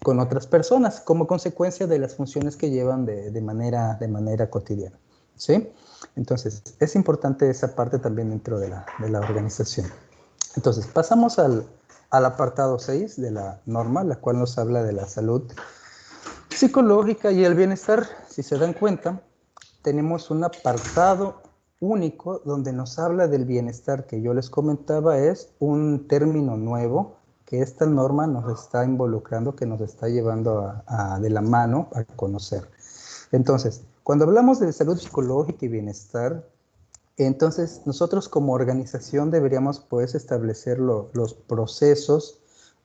con otras personas, como consecuencia de las funciones que llevan de manera cotidiana, ¿sí? Entonces, es importante esa parte también dentro de la organización. Entonces, pasamos al apartado 6 de la norma, la cual nos habla de la salud psicológica y el bienestar. Si se dan cuenta, tenemos un apartado único donde nos habla del bienestar, que yo les comentaba es un término nuevo que esta norma nos está involucrando, que nos está llevando de la mano a conocer. Entonces, cuando hablamos de salud psicológica y bienestar, entonces nosotros como organización deberíamos pues establecer los procesos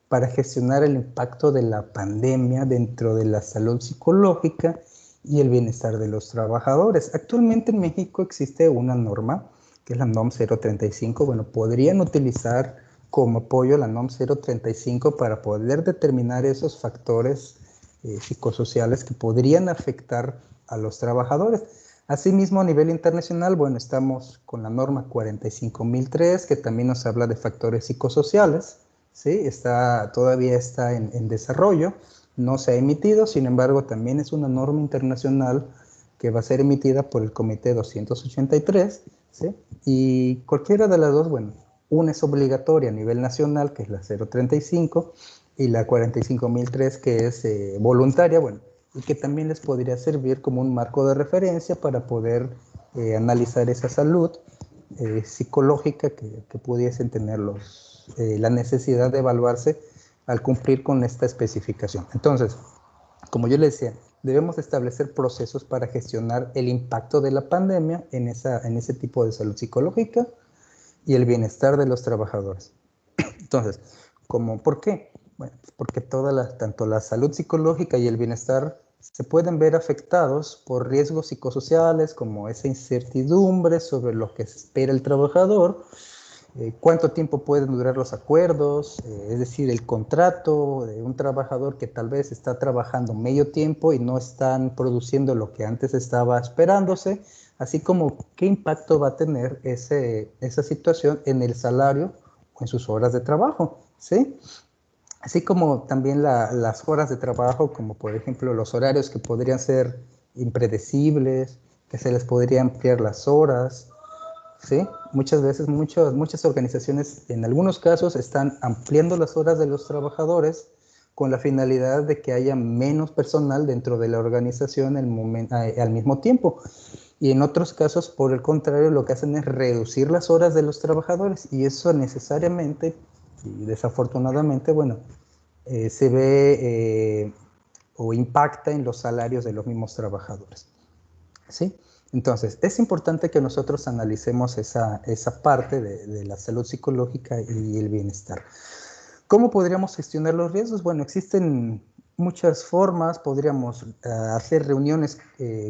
para gestionar el impacto de la pandemia dentro de la salud psicológica y el bienestar de los trabajadores. Actualmente en México existe una norma, que es la NOM 035. Bueno, podrían utilizar como apoyo la NOM 035 para poder determinar esos factores psicosociales que podrían afectar a los trabajadores. Asimismo, a nivel internacional, bueno, estamos con la norma 45003, que también nos habla de factores psicosociales, ¿sí? Todavía está en desarrollo, no se ha emitido, sin embargo, también es una norma internacional que va a ser emitida por el Comité 283, ¿sí? Y cualquiera de las dos, bueno, una es obligatoria a nivel nacional, que es la 035, y la 45003, que es voluntaria, bueno, y que también les podría servir como un marco de referencia para poder analizar esa salud psicológica que pudiesen tener la necesidad de evaluarse al cumplir con esta especificación. Entonces, como yo les decía, debemos establecer procesos para gestionar el impacto de la pandemia en ese tipo de salud psicológica y el bienestar de los trabajadores. Entonces, ¿por qué? Bueno, porque tanto la salud psicológica y el bienestar se pueden ver afectados por riesgos psicosociales como esa incertidumbre sobre lo que espera el trabajador, cuánto tiempo pueden durar los acuerdos, es decir, el contrato de un trabajador que tal vez está trabajando medio tiempo y no están produciendo lo que antes estaba esperándose, así como qué impacto va a tener esa situación en el salario o en sus horas de trabajo, ¿sí? Así como también las horas de trabajo, como por ejemplo los horarios que podrían ser impredecibles, que se les podría ampliar las horas, ¿sí? Muchas veces, muchas organizaciones, en algunos casos, están ampliando las horas de los trabajadores con la finalidad de que haya menos personal dentro de la organización al mismo tiempo. Y en otros casos, por el contrario, lo que hacen es reducir las horas de los trabajadores, y eso necesariamente y desafortunadamente, bueno, se ve o impacta en los salarios de los mismos trabajadores, ¿sí? Entonces, es importante que nosotros analicemos esa parte de la salud psicológica y el bienestar. ¿Cómo podríamos gestionar los riesgos? Bueno, existen muchas formas. Podríamos hacer reuniones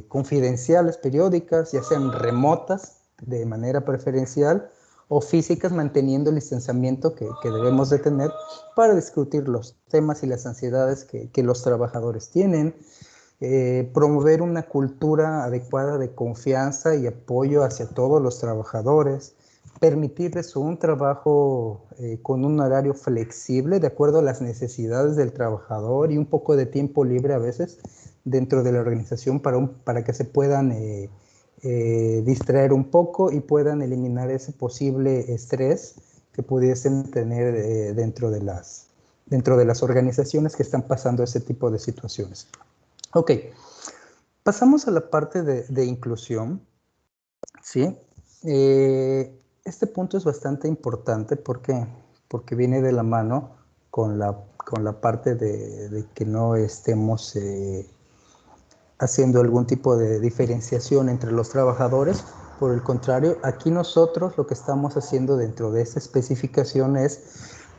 confidenciales periódicas, ya sean remotas de manera preferencial o físicas, manteniendo el distanciamiento que debemos de tener para discutir los temas y las ansiedades que los trabajadores tienen. Promover una cultura adecuada de confianza y apoyo hacia todos los trabajadores, permitirles un trabajo con un horario flexible de acuerdo a las necesidades del trabajador y un poco de tiempo libre a veces dentro de la organización para que se puedan distraer un poco y puedan eliminar ese posible estrés que pudiesen tener dentro de las organizaciones que están pasando ese tipo de situaciones. Ok, pasamos a la parte de inclusión, ¿sí? Este punto es bastante importante porque viene de la mano con la parte de que no estemos haciendo algún tipo de diferenciación entre los trabajadores. Por el contrario, aquí nosotros lo que estamos haciendo dentro de esta especificación es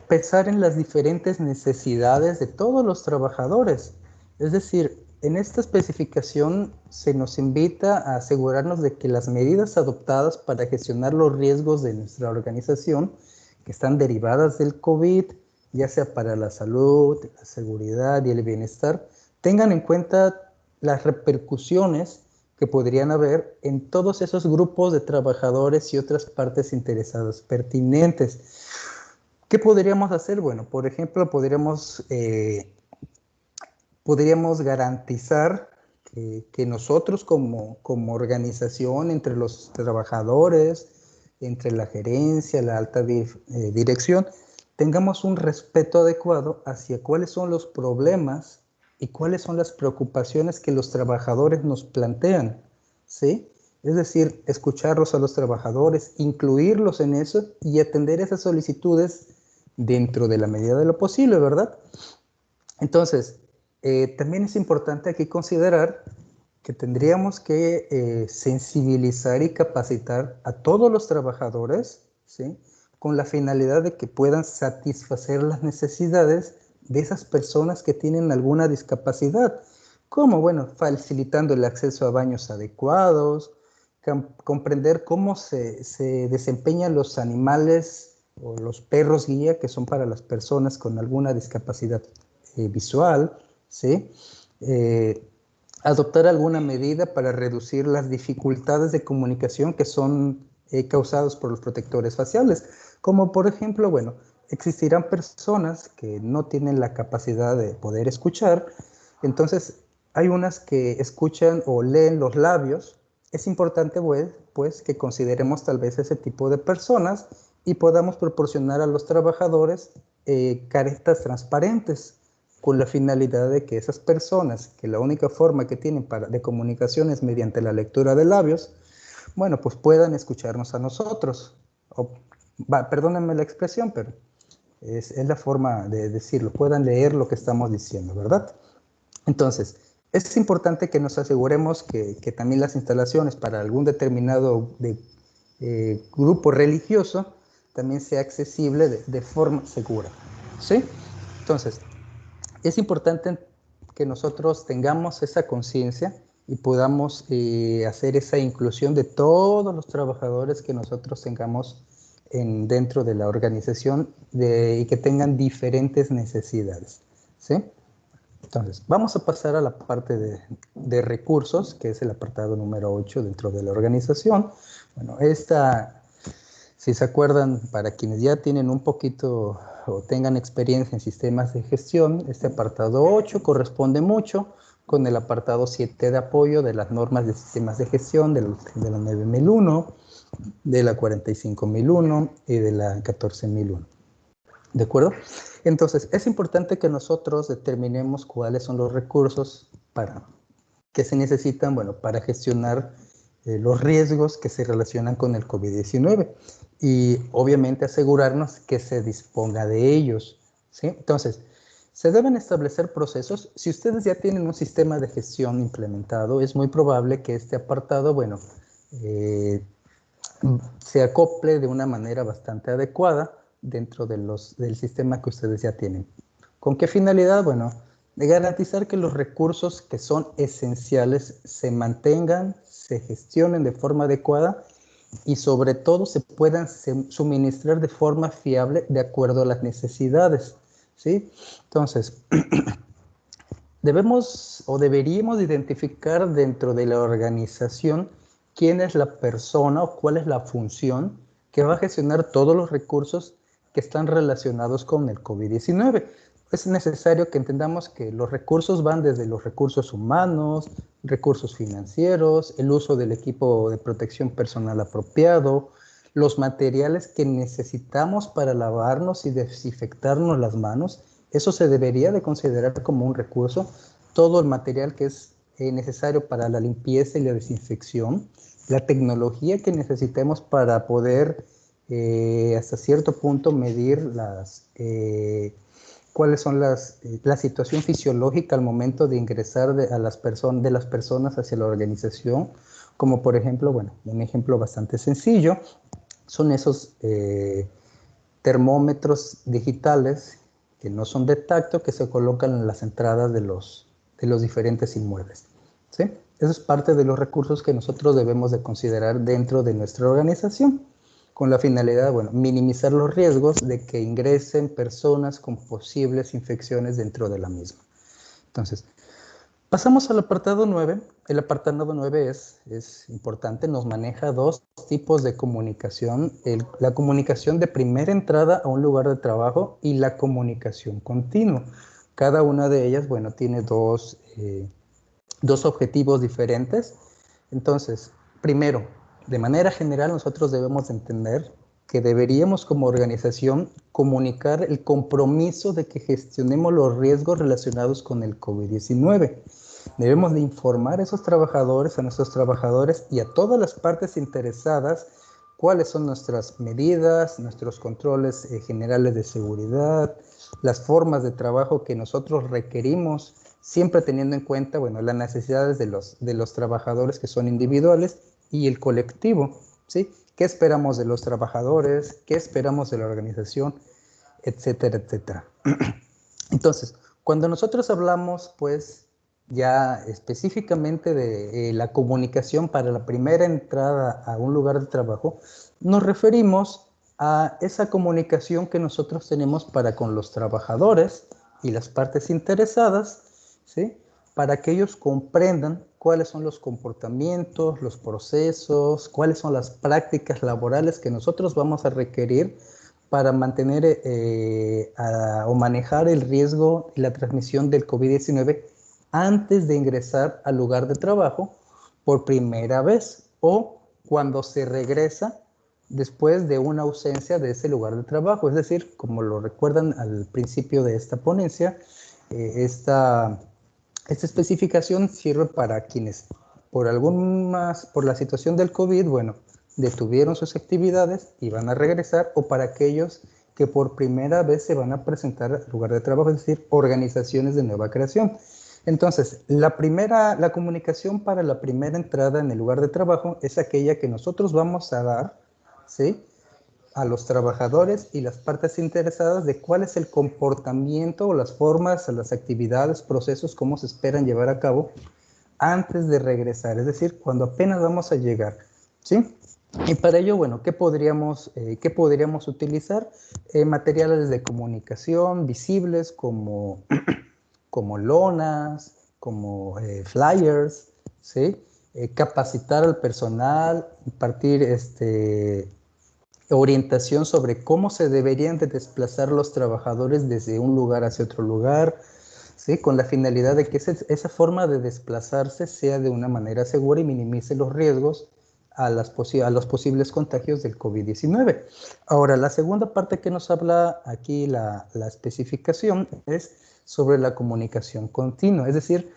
pensar en las diferentes necesidades de todos los trabajadores. Es decir, en esta especificación se nos invita a asegurarnos de que las medidas adoptadas para gestionar los riesgos de nuestra organización, que están derivadas del COVID, ya sea para la salud, la seguridad y el bienestar, tengan en cuenta las repercusiones que podrían haber en todos esos grupos de trabajadores y otras partes interesadas pertinentes. ¿Qué podríamos hacer? Bueno, por ejemplo, podríamos garantizar que nosotros como organización, entre los trabajadores, entre la gerencia, la alta dirección, tengamos un respeto adecuado hacia cuáles son los problemas y cuáles son las preocupaciones que los trabajadores nos plantean, ¿sí? Es decir, escucharlos a los trabajadores, incluirlos en eso y atender esas solicitudes dentro de la medida de lo posible, ¿verdad? Entonces, también es importante aquí considerar que tendríamos que sensibilizar y capacitar a todos los trabajadores, ¿sí? Con la finalidad de que puedan satisfacer las necesidades de esas personas que tienen alguna discapacidad, como, bueno, facilitando el acceso a baños adecuados, comprender cómo se desempeñan los animales o los perros guía, que son para las personas con alguna discapacidad visual, ¿sí? Adoptar alguna medida para reducir las dificultades de comunicación que son causadas por los protectores faciales, como por ejemplo, bueno, existirán personas que no tienen la capacidad de poder escuchar, entonces hay unas que escuchan o leen los labios. Es importante, pues, que consideremos tal vez ese tipo de personas y podamos proporcionar a los trabajadores caretas transparentes, con la finalidad de que esas personas, que la única forma que tienen de comunicación es mediante la lectura de labios, bueno, pues puedan escucharnos a nosotros. Perdónenme la expresión, pero es la forma de decirlo, puedan leer lo que estamos diciendo, ¿verdad? Entonces, es importante que nos aseguremos que también las instalaciones para algún determinado grupo religioso también sea accesible de forma segura, ¿sí? Entonces, es importante que nosotros tengamos esa conciencia y podamos hacer esa inclusión de todos los trabajadores que nosotros tengamos dentro de la organización y que tengan diferentes necesidades, ¿sí? Entonces, vamos a pasar a la parte de recursos, que es el apartado número 8 dentro de la organización. Bueno, si se acuerdan, para quienes ya tienen un poquito o tengan experiencia en sistemas de gestión, este apartado 8 corresponde mucho con el apartado 7 de apoyo de las normas de sistemas de gestión de la 9001, de la 45001 y de la 14001. ¿De acuerdo? Entonces, es importante que nosotros determinemos cuáles son los recursos que se necesitan, bueno, para gestionar los riesgos que se relacionan con el COVID-19 y obviamente asegurarnos que se disponga de ellos, ¿sí? Entonces, se deben establecer procesos. Si ustedes ya tienen un sistema de gestión implementado, es muy probable que este apartado, bueno, se acople de una manera bastante adecuada dentro del sistema que ustedes ya tienen. ¿Con qué finalidad? Bueno, de garantizar que los recursos que son esenciales se mantengan, se gestionen de forma adecuada y sobre todo se puedan suministrar de forma fiable de acuerdo a las necesidades, ¿sí? Entonces, debemos o deberíamos identificar dentro de la organización quién es la persona o cuál es la función que va a gestionar todos los recursos que están relacionados con el COVID-19. Es necesario que entendamos que los recursos van desde los recursos humanos, recursos financieros, el uso del equipo de protección personal apropiado, los materiales que necesitamos para lavarnos y desinfectarnos las manos. Eso se debería de considerar como un recurso. Todo el material que es necesario para la limpieza y la desinfección, la tecnología que necesitemos para poder hasta cierto punto medir cuáles son la situación fisiológica al momento de ingresar de las personas hacia la organización, como por ejemplo, bueno, un ejemplo bastante sencillo, son esos termómetros digitales que no son de tacto, que se colocan en las entradas de los diferentes inmuebles, ¿sí? Eso es parte de los recursos que nosotros debemos de considerar dentro de nuestra organización, con la finalidad, bueno, minimizar los riesgos de que ingresen personas con posibles infecciones dentro de la misma. Entonces, pasamos al apartado 9. El apartado 9 es importante, nos maneja dos tipos de comunicación. La comunicación de primera entrada a un lugar de trabajo y la comunicación continua. Cada una de ellas, bueno, tiene dos objetivos diferentes. Entonces, primero, de manera general, nosotros debemos entender que deberíamos como organización comunicar el compromiso de que gestionemos los riesgos relacionados con el COVID-19. Debemos de informar a esos trabajadores, a nuestros trabajadores y a todas las partes interesadas cuáles son nuestras medidas, nuestros controles generales de seguridad, las formas de trabajo que nosotros requerimos, siempre teniendo en cuenta, bueno, las necesidades de los trabajadores que son individuales y el colectivo, ¿sí? ¿Qué esperamos de los trabajadores? ¿Qué esperamos de la organización? Etcétera, etcétera. Entonces, cuando nosotros hablamos, pues, ya específicamente de la comunicación para la primera entrada a un lugar de trabajo, nos referimos a esa comunicación que nosotros tenemos para con los trabajadores y las partes interesadas, ¿sí? Para que ellos comprendan cuáles son los comportamientos, los procesos, cuáles son las prácticas laborales que nosotros vamos a requerir para mantener o manejar el riesgo y la transmisión del COVID-19 antes de ingresar al lugar de trabajo por primera vez o cuando se regresa después de una ausencia de ese lugar de trabajo. Es decir, como lo recuerdan al principio de esta ponencia, esta especificación sirve para quienes por la situación del COVID, bueno, detuvieron sus actividades y van a regresar, o para aquellos que por primera vez se van a presentar al lugar de trabajo, es decir, organizaciones de nueva creación. Entonces, la comunicación para la primera entrada en el lugar de trabajo es aquella que nosotros vamos a dar, ¿sí?, a los trabajadores y las partes interesadas de cuál es el comportamiento o las formas, las actividades, procesos, cómo se esperan llevar a cabo antes de regresar, es decir, cuando apenas vamos a llegar, ¿sí? Y para ello, bueno, ¿qué podríamos utilizar? Materiales de comunicación visibles como, como lonas, como flyers, ¿sí? Capacitar al personal, impartir orientación sobre cómo se deberían de desplazar los trabajadores desde un lugar hacia otro lugar, ¿sí?, con la finalidad de que esa forma de desplazarse sea de una manera segura y minimice los riesgos a los posibles contagios del COVID-19. Ahora, la segunda parte que nos habla aquí la especificación es sobre la comunicación continua, es decir,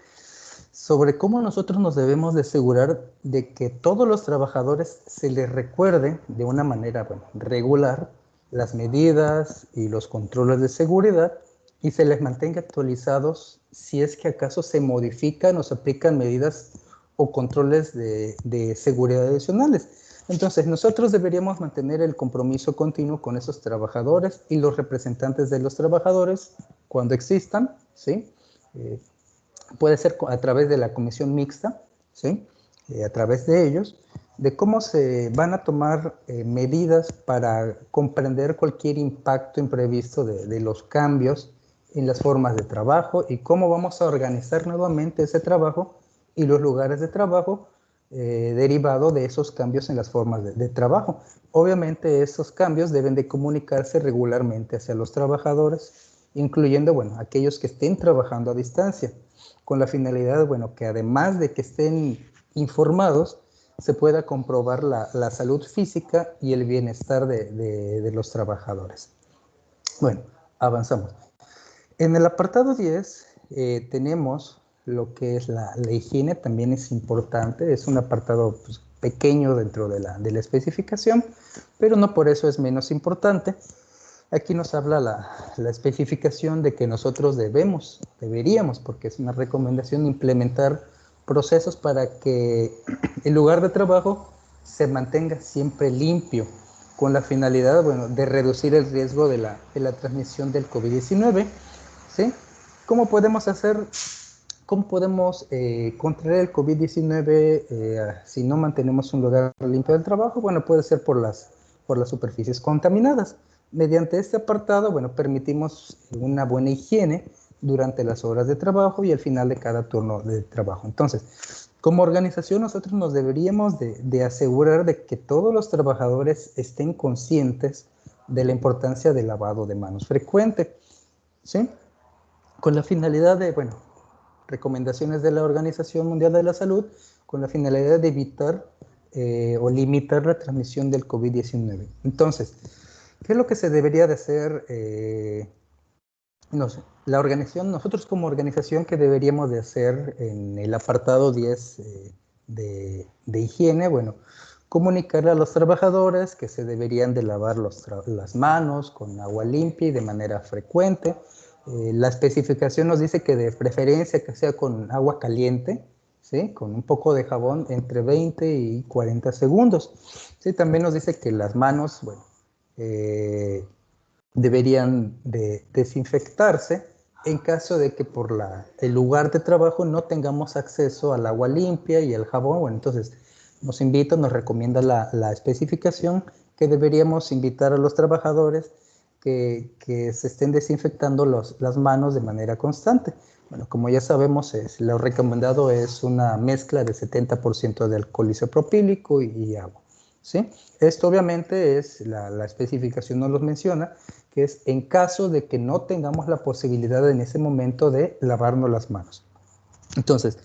sobre cómo nosotros nos debemos de asegurar de que todos los trabajadores se les recuerde de una manera regular las medidas y los controles de seguridad y se les mantenga actualizados si es que acaso se modifican o se aplican medidas o controles de seguridad adicionales. Entonces, nosotros deberíamos mantener el compromiso continuo con esos trabajadores y los representantes de los trabajadores cuando existan, ¿sí? Puede ser a través de la comisión mixta, ¿sí? A través de ellos, de cómo se van a tomar medidas para comprender cualquier impacto imprevisto de los cambios en las formas de trabajo y cómo vamos a organizar nuevamente ese trabajo y los lugares de trabajo derivado de esos cambios en las formas de trabajo. Obviamente esos cambios deben de comunicarse regularmente hacia los trabajadores, incluyendo, aquellos que estén trabajando a distancia, con la finalidad, que además de que estén informados, se pueda comprobar la salud física y el bienestar de los trabajadores. Bueno, avanzamos. En el apartado 10 tenemos lo que es la higiene, también es importante, es un apartado pequeño dentro de la especificación, pero no por eso es menos importante. Aquí nos habla la especificación de que nosotros deberíamos, porque es una recomendación, implementar procesos para que el lugar de trabajo se mantenga siempre limpio, con la finalidad, de reducir el riesgo de la transmisión del COVID-19, ¿sí? ¿Cómo podemos controlar el COVID-19 si no mantenemos un lugar limpio del trabajo? Bueno, puede ser por las superficies contaminadas. Mediante este apartado, permitimos una buena higiene durante las horas de trabajo y al final de cada turno de trabajo. Entonces, como organización, nosotros nos deberíamos de asegurar de que todos los trabajadores estén conscientes de la importancia del lavado de manos frecuente, ¿sí? Con la finalidad de, recomendaciones de la Organización Mundial de la Salud, con la finalidad de evitar o limitar la transmisión del COVID-19. Entonces, ¿qué es lo que se debería de hacer? No sé, nosotros como organización, ¿qué deberíamos de hacer en el apartado 10 de higiene? Bueno, comunicarle a los trabajadores que se deberían de lavar las manos con agua limpia y de manera frecuente. La especificación nos dice que de preferencia que sea con agua caliente, ¿sí? Con un poco de jabón entre 20 y 40 segundos. ¿Sí? También nos dice que las manos, deberían de desinfectarse en caso de que por el lugar de trabajo no tengamos acceso al agua limpia y al jabón. Bueno, entonces nos recomienda la especificación que deberíamos invitar a los trabajadores que se estén desinfectando las manos de manera constante. Bueno, como ya sabemos, lo recomendado es una mezcla de 70% de alcohol isopropílico y agua, ¿sí? Esto obviamente la especificación nos lo menciona, que es en caso de que no tengamos la posibilidad en ese momento de lavarnos las manos. Entonces,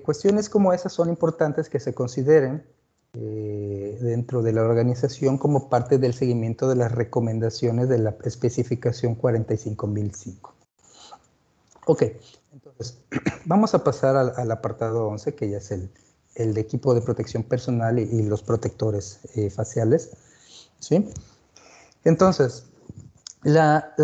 cuestiones como esas son importantes que se consideren dentro de la organización como parte del seguimiento de las recomendaciones de la especificación 45005. Ok, entonces vamos a pasar al apartado 11, que ya es el de equipo de protección personal y los protectores faciales, ¿sí? Entonces, la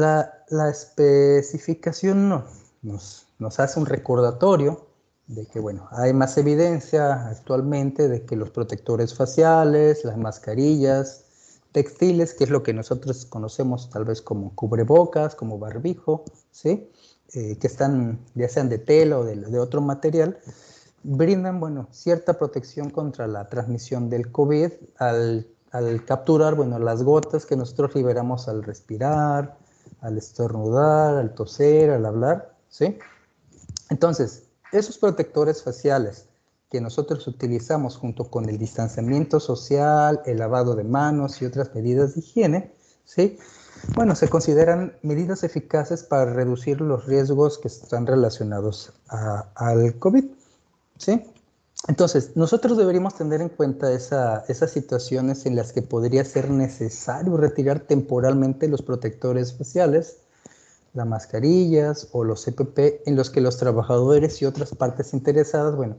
especificación nos hace un recordatorio de que, hay más evidencia actualmente de que los protectores faciales, las mascarillas, textiles, que es lo que nosotros conocemos tal vez como cubrebocas, como barbijo, ¿sí? Que están, ya sean de tela o de otro material, brindan, cierta protección contra la transmisión del COVID al capturar, las gotas que nosotros liberamos al respirar, al estornudar, al toser, al hablar, ¿sí? Entonces, esos protectores faciales que nosotros utilizamos junto con el distanciamiento social, el lavado de manos y otras medidas de higiene, ¿sí? Se consideran medidas eficaces para reducir los riesgos que están relacionados al COVID, ¿sí? Entonces, nosotros deberíamos tener en cuenta esas situaciones en las que podría ser necesario retirar temporalmente los protectores faciales las mascarillas o los EPP, en los que los trabajadores y otras partes interesadas, bueno,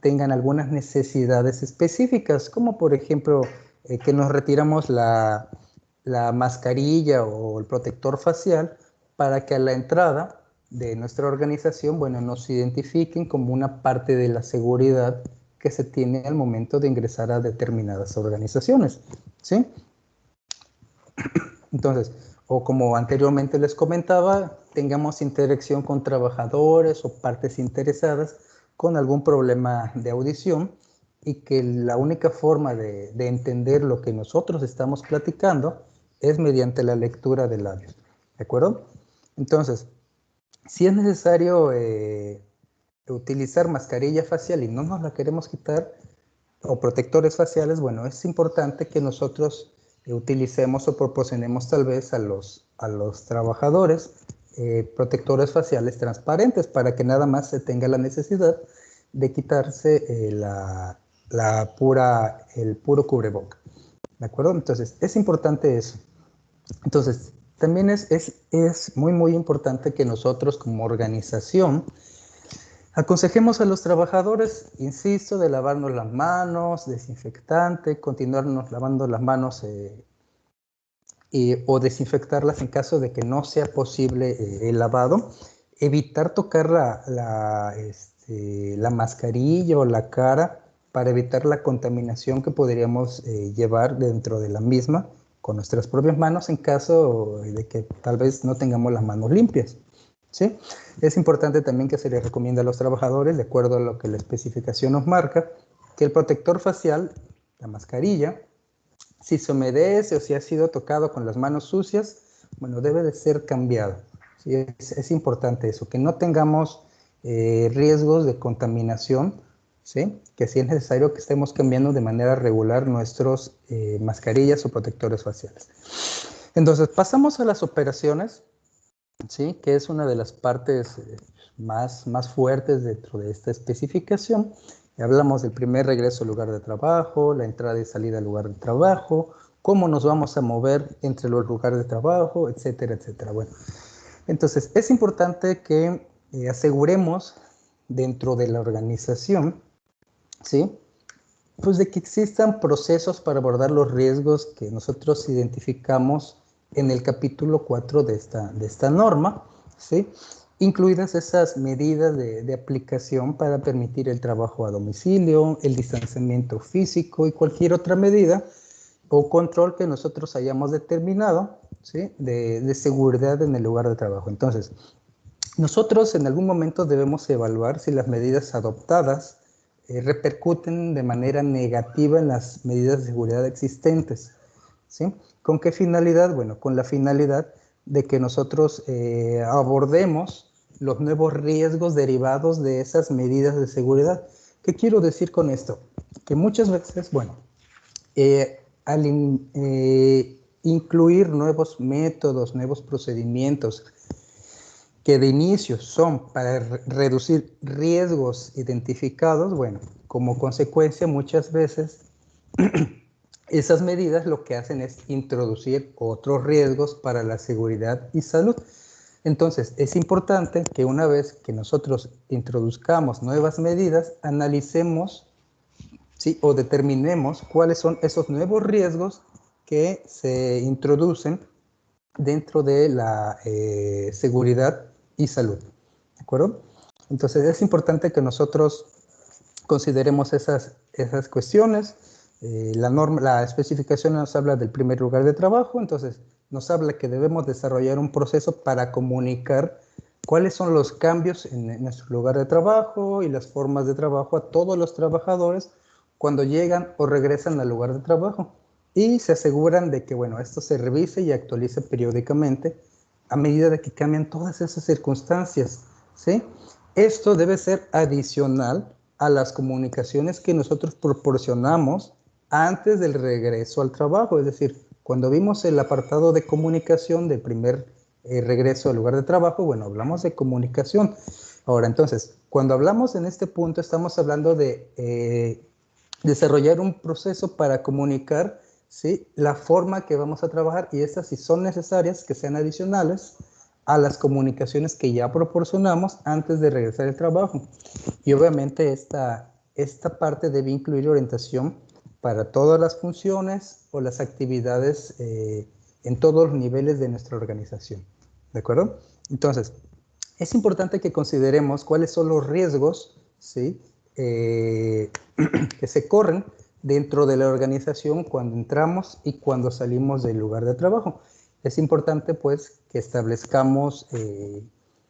tengan algunas necesidades específicas, como por ejemplo que nos retiramos la mascarilla o el protector facial para que a la entrada de nuestra organización, bueno, nos identifiquen como una parte de la seguridad que se tiene al momento de ingresar a determinadas organizaciones, ¿sí? Entonces, o como anteriormente les comentaba, tengamos interacción con trabajadores o partes interesadas con algún problema de audición y que la única forma de entender lo que nosotros estamos platicando es mediante la lectura de labios, ¿de acuerdo? Entonces, si es necesario utilizar mascarilla facial y no nos la queremos quitar, o protectores faciales, bueno, es importante que nosotros utilicemos o proporcionemos tal vez a los trabajadores protectores faciales transparentes para que nada más se tenga la necesidad de quitarse el puro cubreboca, ¿de acuerdo? Entonces, es importante eso. Entonces, también es muy, muy importante que nosotros como organización aconsejemos a los trabajadores, insisto, de lavarnos las manos, desinfectante, continuarnos lavando las manos o desinfectarlas en caso de que no sea posible el lavado. Evitar tocar la mascarilla o la cara para evitar la contaminación que podríamos llevar dentro de la misma con nuestras propias manos en caso de que tal vez no tengamos las manos limpias, ¿sí? Es importante también que se les recomienda a los trabajadores, de acuerdo a lo que la especificación nos marca, que el protector facial, la mascarilla, si se humedece o si ha sido tocado con las manos sucias, bueno, debe de ser cambiado. ¿Sí? Es importante eso, que no tengamos riesgos de contaminación, ¿sí? Que si es necesario que estemos cambiando de manera regular nuestras mascarillas o protectores faciales. Entonces, pasamos a las operaciones, ¿sí? Que es una de las partes más fuertes dentro de esta especificación. Hablamos del primer regreso al lugar de trabajo, la entrada y salida al lugar de trabajo, cómo nos vamos a mover entre los lugares de trabajo, etcétera, etcétera. Bueno, entonces es importante que aseguremos dentro de la organización, ¿sí? Pues de que existan procesos para abordar los riesgos que nosotros identificamos en el capítulo 4 de esta norma, ¿sí? Incluidas esas medidas de aplicación para permitir el trabajo a domicilio, el distanciamiento físico y cualquier otra medida o control que nosotros hayamos determinado, ¿sí? de seguridad en el lugar de trabajo. Entonces, nosotros en algún momento debemos evaluar si las medidas adoptadas repercuten de manera negativa en las medidas de seguridad existentes, ¿sí? ¿Con qué finalidad? Bueno, con la finalidad de que nosotros abordemos los nuevos riesgos derivados de esas medidas de seguridad. ¿Qué quiero decir con esto? Que muchas veces, bueno, al incluir nuevos métodos, nuevos procedimientos, que de inicio son para reducir riesgos identificados, bueno, como consecuencia muchas veces esas medidas lo que hacen es introducir otros riesgos para la seguridad y salud. Entonces, es importante que una vez que nosotros introduzcamos nuevas medidas, analicemos, ¿sí? O determinemos cuáles son esos nuevos riesgos que se introducen dentro de la seguridad y salud, ¿de acuerdo? Entonces es importante que nosotros consideremos esas cuestiones. La especificación nos habla del primer lugar de trabajo, entonces nos habla que debemos desarrollar un proceso para comunicar cuáles son los cambios en nuestro lugar de trabajo y las formas de trabajo a todos los trabajadores cuando llegan o regresan al lugar de trabajo. Y se aseguran de que, bueno, esto se revise y actualice periódicamente a medida de que cambian todas esas circunstancias, ¿sí? Esto debe ser adicional a las comunicaciones que nosotros proporcionamos antes del regreso al trabajo. Es decir, cuando vimos el apartado de comunicación del primer regreso al lugar de trabajo, bueno, hablamos de comunicación. Ahora, entonces, cuando hablamos en este punto, estamos hablando de desarrollar un proceso para comunicar, ¿sí? La forma que vamos a trabajar y estas, si son necesarias, que sean adicionales a las comunicaciones que ya proporcionamos antes de regresar al trabajo. Y obviamente esta parte debe incluir orientación para todas las funciones o las actividades en todos los niveles de nuestra organización. ¿De acuerdo? Entonces, es importante que consideremos cuáles son los riesgos, ¿sí? Que se corren dentro de la organización cuando entramos y cuando salimos del lugar de trabajo. Es importante, pues, que establezcamos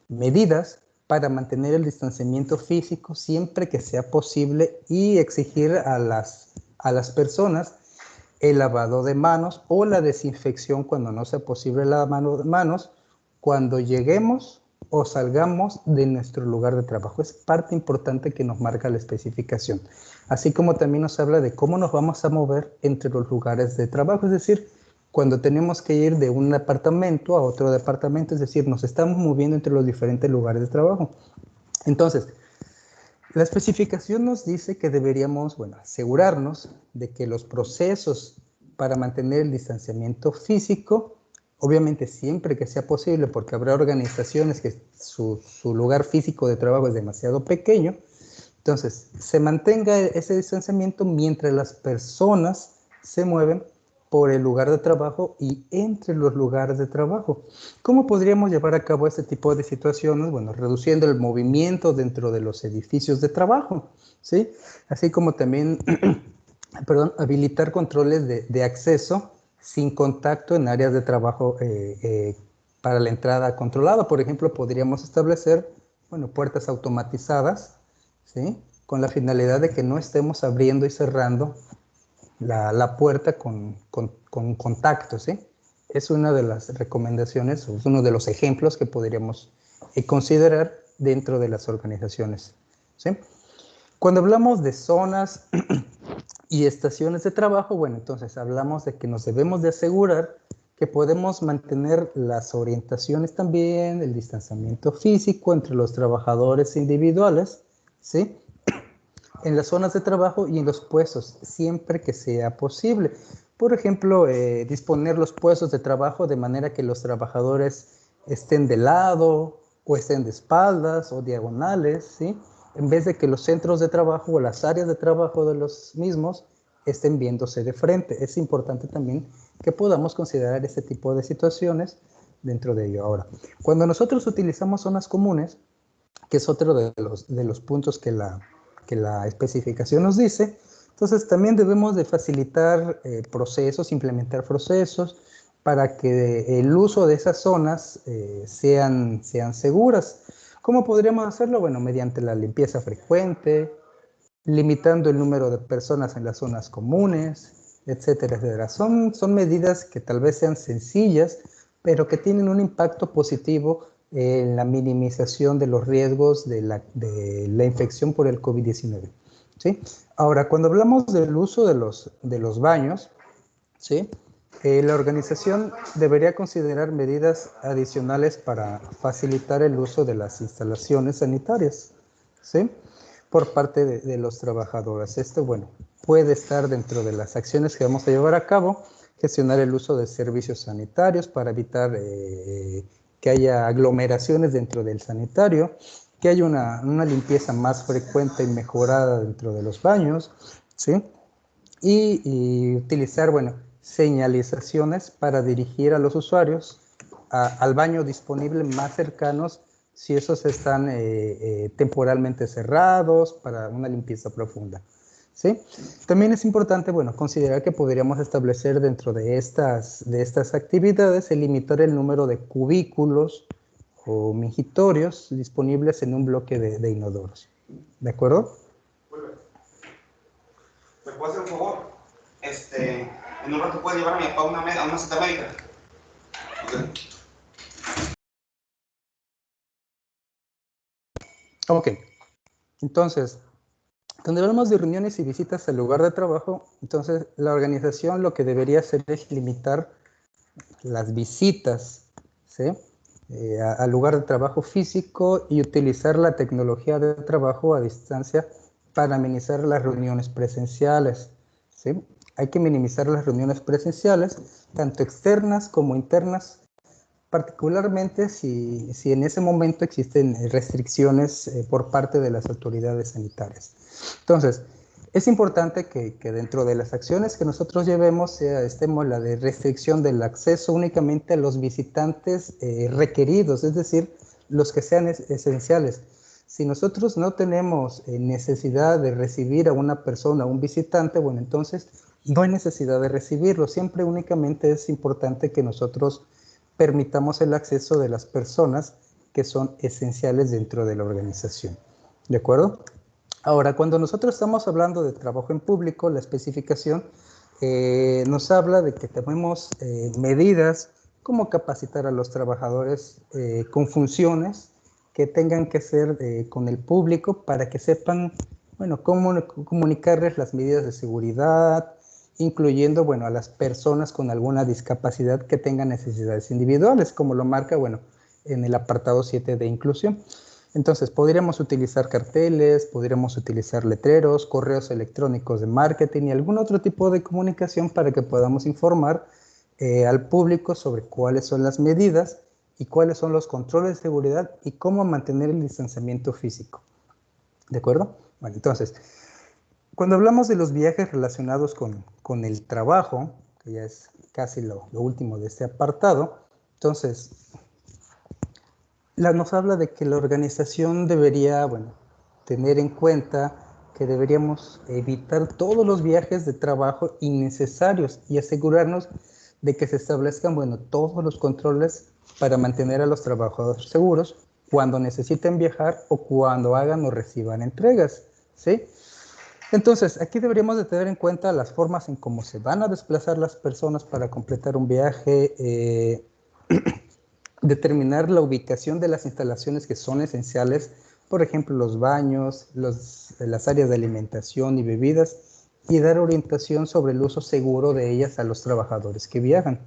medidas para mantener el distanciamiento físico siempre que sea posible y exigir a las personas el lavado de manos o la desinfección cuando no sea posible el lavado de manos cuando lleguemos o salgamos de nuestro lugar de trabajo. Es parte importante que nos marca la especificación, así como también nos habla de cómo nos vamos a mover entre los lugares de trabajo, es decir, cuando tenemos que ir de un departamento a otro departamento, es decir, nos estamos moviendo entre los diferentes lugares de trabajo. Entonces, la especificación nos dice que deberíamos, bueno, asegurarnos de que los procesos para mantener el distanciamiento físico, obviamente siempre que sea posible, porque habrá organizaciones que su lugar físico de trabajo es demasiado pequeño, entonces se mantenga ese distanciamiento mientras las personas se mueven por el lugar de trabajo y entre los lugares de trabajo. ¿Cómo podríamos llevar a cabo este tipo de situaciones? Bueno, reduciendo el movimiento dentro de los edificios de trabajo, ¿sí? Así como también, perdón, habilitar controles de acceso sin contacto en áreas de trabajo para la entrada controlada. Por ejemplo, podríamos establecer, bueno, puertas automatizadas, ¿sí? Con la finalidad de que no estemos abriendo y cerrando la puerta con contacto, ¿sí? Es una de las recomendaciones, es uno de los ejemplos que podríamos considerar dentro de las organizaciones, ¿sí? Cuando hablamos de zonas y estaciones de trabajo, bueno, entonces hablamos de que nos debemos de asegurar que podemos mantener las orientaciones también, el distanciamiento físico entre los trabajadores individuales, ¿sí? En las zonas de trabajo y en los puestos, siempre que sea posible. Por ejemplo, disponer los puestos de trabajo de manera que los trabajadores estén de lado o estén de espaldas o diagonales, ¿sí? En vez de que los centros de trabajo o las áreas de trabajo de los mismos estén viéndose de frente. Es importante también que podamos considerar este tipo de situaciones dentro de ello. Ahora, cuando nosotros utilizamos zonas comunes, que es otro de los puntos que la especificación nos dice, entonces también debemos de facilitar procesos, implementar procesos para que el uso de esas zonas sean seguras. ¿Cómo podríamos hacerlo? Bueno, mediante la limpieza frecuente, limitando el número de personas en las zonas comunes, etcétera, etcétera. Son medidas que tal vez sean sencillas, pero que tienen un impacto positivo en la minimización de los riesgos de la infección por el COVID-19. ¿Sí? Ahora, cuando hablamos del uso de los baños, ¿sí? La organización debería considerar medidas adicionales para facilitar el uso de las instalaciones sanitarias, ¿sí? Por parte de los trabajadores. Esto, bueno, puede estar dentro de las acciones que vamos a llevar a cabo, gestionar el uso de servicios sanitarios para evitar que haya aglomeraciones dentro del sanitario, que haya una limpieza más frecuente y mejorada dentro de los baños, ¿sí? Y utilizar, bueno, señalizaciones para dirigir a los usuarios al baño disponible más cercanos si esos están temporalmente cerrados para una limpieza profunda, ¿sí? También es importante, bueno, considerar que podríamos establecer dentro de estas actividades el limitar el número de cubículos o mingitorios disponibles en un bloque de inodoros, ¿de acuerdo? ¿Me puedo hacer un favor? En un rato puedes llevar a mi papá a una cita médica. Ok, entonces, cuando hablamos de reuniones y visitas al lugar de trabajo, entonces la organización lo que debería hacer es limitar las visitas, ¿sí? Al lugar de trabajo físico y utilizar la tecnología de trabajo a distancia para minimizar las reuniones presenciales, ¿sí? Hay que minimizar las reuniones presenciales, tanto externas como internas, particularmente si en ese momento existen restricciones por parte de las autoridades sanitarias. Entonces, es importante que dentro de las acciones que nosotros llevemos estemos la de restricción del acceso únicamente a los visitantes requeridos, es decir, los que sean esenciales. Si nosotros no tenemos necesidad de recibir a una persona, a un visitante, bueno, entonces no hay necesidad de recibirlo. Siempre únicamente es importante que nosotros permitamos el acceso de las personas que son esenciales dentro de la organización. ¿De acuerdo? Ahora, cuando nosotros estamos hablando de trabajo en público, la especificación nos habla de que tenemos medidas como capacitar a los trabajadores con funciones que tengan que ser con el público para que sepan, bueno, cómo comunicarles las medidas de seguridad, incluyendo, bueno, a las personas con alguna discapacidad que tengan necesidades individuales, como lo marca, bueno, en el apartado 7 de inclusión. Entonces, podríamos utilizar carteles, podríamos utilizar letreros, correos electrónicos de marketing y algún otro tipo de comunicación para que podamos informar al público sobre cuáles son las medidas y cuáles son los controles de seguridad y cómo mantener el distanciamiento físico. ¿De acuerdo? Bueno, entonces, cuando hablamos de los viajes relacionados con el trabajo, que ya es casi lo último de este apartado, entonces, nos habla de que la organización debería, bueno, tener en cuenta que deberíamos evitar todos los viajes de trabajo innecesarios y asegurarnos de que se establezcan, bueno, todos los controles para mantener a los trabajadores seguros cuando necesiten viajar o cuando hagan o reciban entregas, ¿sí? Entonces, aquí deberíamos de tener en cuenta las formas en cómo se van a desplazar las personas para completar un viaje, determinar la ubicación de las instalaciones que son esenciales, por ejemplo, los baños, las áreas de alimentación y bebidas, y dar orientación sobre el uso seguro de ellas a los trabajadores que viajan.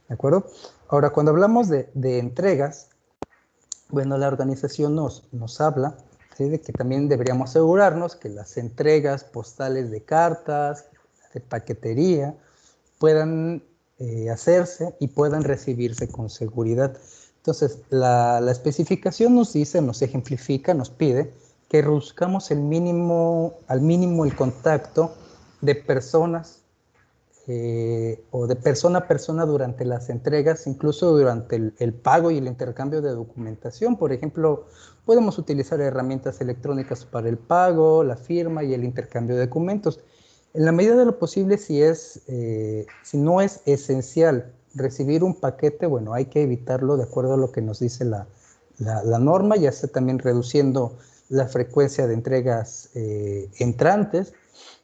¿De acuerdo? Ahora, cuando hablamos de entregas, bueno, la organización nos habla, ¿sí?, de que también deberíamos asegurarnos que las entregas postales de cartas, de paquetería, puedan hacerse y puedan recibirse con seguridad. Entonces, la especificación nos dice, nos ejemplifica, nos pide que reduzcamos al mínimo el contacto de personas o de persona a persona durante las entregas, incluso durante el pago y el intercambio de documentación. Por ejemplo, podemos utilizar herramientas electrónicas para el pago, la firma y el intercambio de documentos. En la medida de lo posible, si no es esencial recibir un paquete, bueno, hay que evitarlo de acuerdo a lo que nos dice la norma, ya está también reduciendo la frecuencia de entregas entrantes.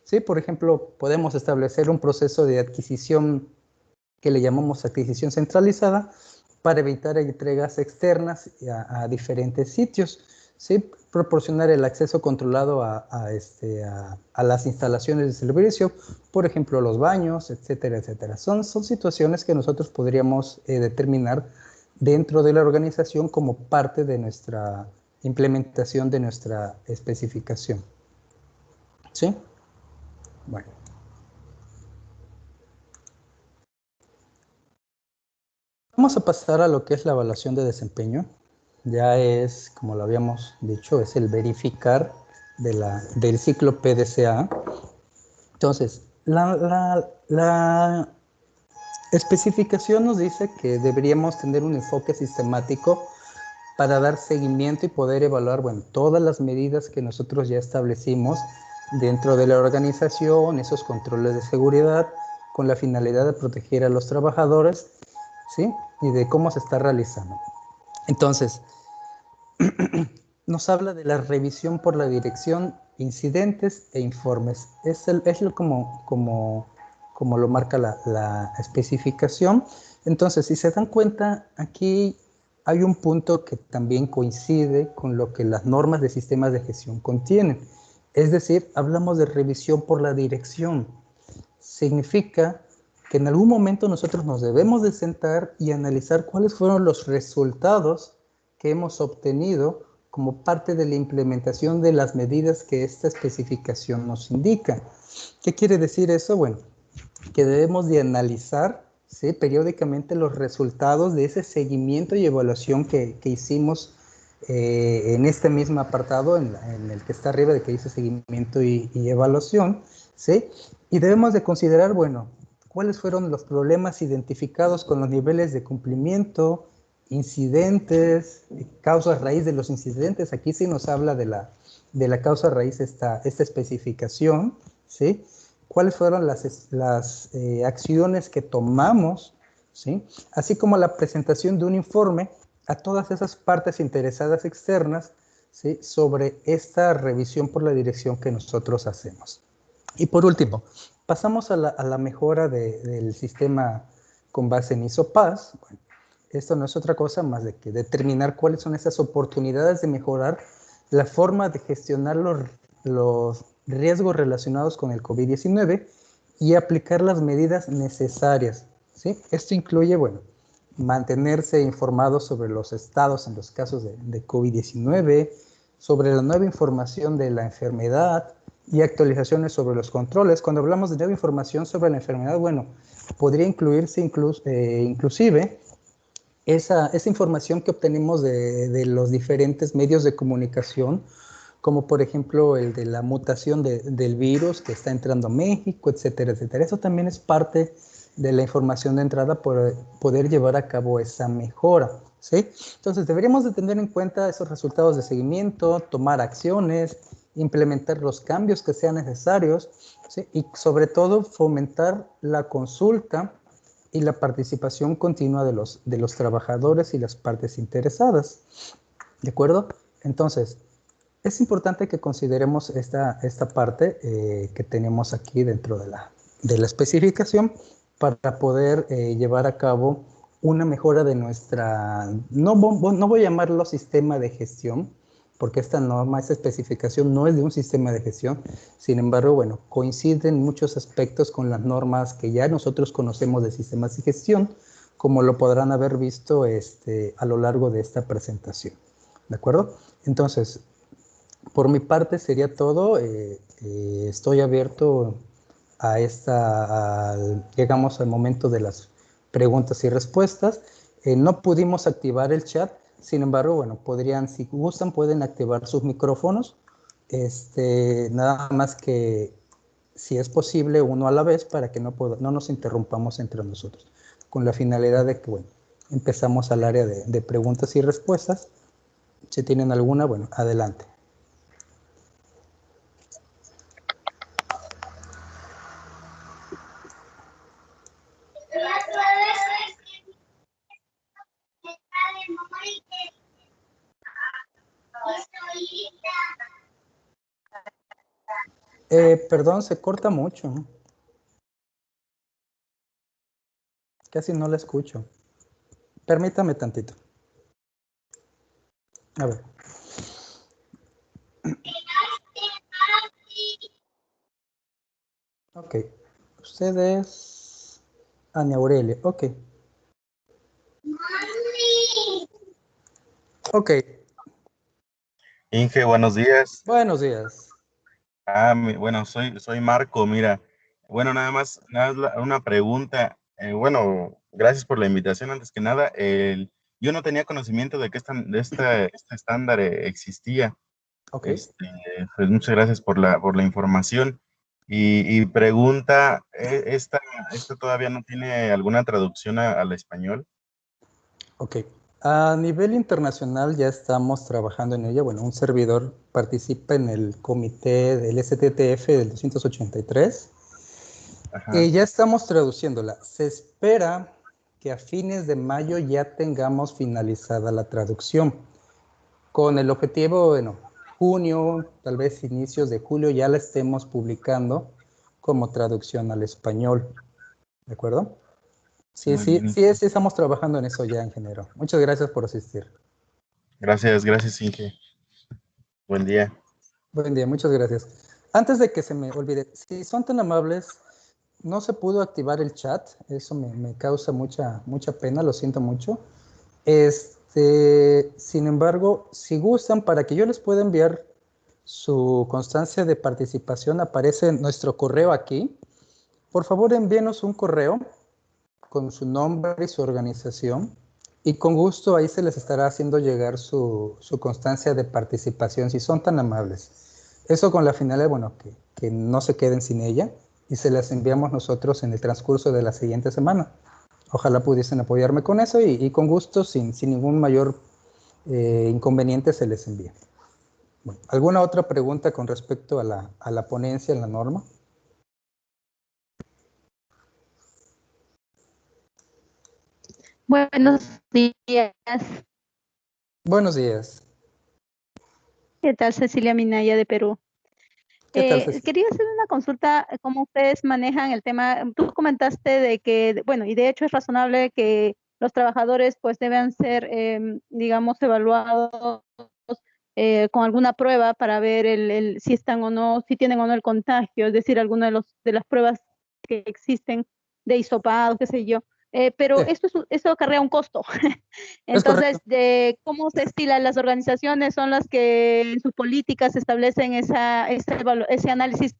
¿Sí? Por ejemplo, podemos establecer un proceso de adquisición que le llamamos adquisición centralizada para evitar entregas externas a diferentes sitios, ¿sí? Proporcionar el acceso controlado a las instalaciones de servicio, por ejemplo, los baños, etcétera, etcétera. Son situaciones que nosotros podríamos determinar dentro de la organización como parte de nuestra implementación de nuestra especificación. ¿Sí? Bueno. Vamos a pasar a lo que es la evaluación de desempeño. Ya es, como lo habíamos dicho, es el verificar del ciclo PDCA. Entonces, la especificación nos dice que deberíamos tener un enfoque sistemático para dar seguimiento y poder evaluar, bueno, todas las medidas que nosotros ya establecimos dentro de la organización, esos controles de seguridad, con la finalidad de proteger a los trabajadores, ¿sí? Y de cómo se está realizando. Entonces, nos habla de la revisión por la dirección, incidentes e informes. Es como lo marca la especificación. Entonces, si se dan cuenta, aquí hay un punto que también coincide con lo que las normas de sistemas de gestión contienen. Es decir, hablamos de revisión por la dirección. Significa que en algún momento nosotros nos debemos de sentar y analizar cuáles fueron los resultados que hemos obtenido como parte de la implementación de las medidas que esta especificación nos indica. ¿Qué quiere decir eso? Bueno, que debemos de analizar, ¿sí? Periódicamente los resultados de ese seguimiento y evaluación que hicimos en este mismo apartado, en el que está arriba, de que dice seguimiento y evaluación, ¿sí? Y debemos de considerar, bueno, cuáles fueron los problemas identificados con los niveles de cumplimiento, incidentes, causas raíz de los incidentes. Aquí sí nos habla de la causa raíz esta especificación, ¿sí? Cuáles fueron las acciones que tomamos, ¿sí? Así como la presentación de un informe a todas esas partes interesadas externas, ¿sí? Sobre esta revisión por la dirección que nosotros hacemos. Y por último, pasamos a la mejora del sistema con base en ISO-PAS. Bueno, esto no es otra cosa más de que determinar cuáles son esas oportunidades de mejorar la forma de gestionar los riesgos relacionados con el COVID-19 y aplicar las medidas necesarias, ¿sí? Esto incluye, bueno, mantenerse informados sobre los estados en los casos de COVID-19, sobre la nueva información de la enfermedad y actualizaciones sobre los controles. Cuando hablamos de nueva información sobre la enfermedad, bueno, podría incluirse inclusive esa información que obtenemos de los diferentes medios de comunicación, como por ejemplo el de la mutación del virus que está entrando a México, etcétera, etcétera. Eso también es parte de la información de entrada para poder llevar a cabo esa mejora, ¿sí? Entonces deberíamos de tener en cuenta esos resultados de seguimiento, tomar acciones, implementar los cambios que sean necesarios, ¿sí? Y sobre todo fomentar la consulta y la participación continua de los trabajadores y las partes interesadas, ¿de acuerdo? Entonces, es importante que consideremos esta parte que tenemos aquí dentro de la especificación para poder llevar a cabo una mejora de nuestra, no voy a llamarlo sistema de gestión, porque esta norma, esta especificación no es de un sistema de gestión. Sin embargo, bueno, coincide en muchos aspectos con las normas que ya nosotros conocemos de sistemas de gestión, como lo podrán haber visto a lo largo de esta presentación, ¿de acuerdo? Entonces, por mi parte sería todo. Estoy abierto llegamos al momento de las preguntas y respuestas. No pudimos activar el chat, sin embargo, bueno, si gustan, pueden activar sus micrófonos. Nada más que, si es posible, uno a la vez para que no nos interrumpamos entre nosotros, con la finalidad de que, bueno, empezamos al área de preguntas y respuestas. Si tienen alguna, bueno, adelante. Perdón, se corta mucho. Casi no la escucho. Permítame tantito. A ver. Ok. Usted es Ana Aurelia. Ok. Ok. Inge, buenos días. Buenos días. Bueno, soy Marco, mira. Bueno, nada más una pregunta. Bueno, gracias por la invitación. Antes que nada, yo no tenía conocimiento de que este estándar existía. Ok. Pues muchas gracias por la información. Y pregunta, ¿esta todavía no tiene alguna traducción al español? Ok. A nivel internacional ya estamos trabajando en ella. Bueno, un servidor participa en el comité del STTF del 283. Ya estamos traduciéndola. Se espera que a fines de mayo ya tengamos finalizada la traducción. Con el objetivo, bueno, junio, tal vez inicios de julio, ya la estemos publicando como traducción al español. ¿De acuerdo? Sí, estamos trabajando en eso ya, ingeniero. Muchas gracias por asistir. Gracias, Inge. Buen día. Buen día, muchas gracias. Antes de que se me olvide, si son tan amables, no se pudo activar el chat. Eso me causa mucha pena, lo siento mucho. Sin embargo, si gustan, para que yo les pueda enviar su constancia de participación, aparece nuestro correo aquí. Por favor, envíenos un correo con su nombre y su organización, y con gusto ahí se les estará haciendo llegar su constancia de participación, si son tan amables. Eso con la finalidad, bueno, que no se queden sin ella, y se las enviamos nosotros en el transcurso de la siguiente semana. Ojalá pudiesen apoyarme con eso, y con gusto, sin ningún mayor inconveniente, se les envía. Bueno, ¿alguna otra pregunta con respecto a la ponencia en la norma? Buenos días. Buenos días. ¿Qué tal, Cecilia Minaya de Perú? ¿Qué tal, Cecilia? Quería hacer una consulta, ¿cómo ustedes manejan el tema? Tú comentaste de que, bueno, y de hecho es razonable que los trabajadores pues deben ser, digamos, evaluados con alguna prueba para ver si están o no, si tienen o no el contagio, es decir, alguna de las pruebas que existen de hisopado, qué sé yo. Pero Sí. esto acarrea un costo. Es Entonces, correcto. ¿cómo se estilan las organizaciones? ¿Son las que en sus políticas establecen ese análisis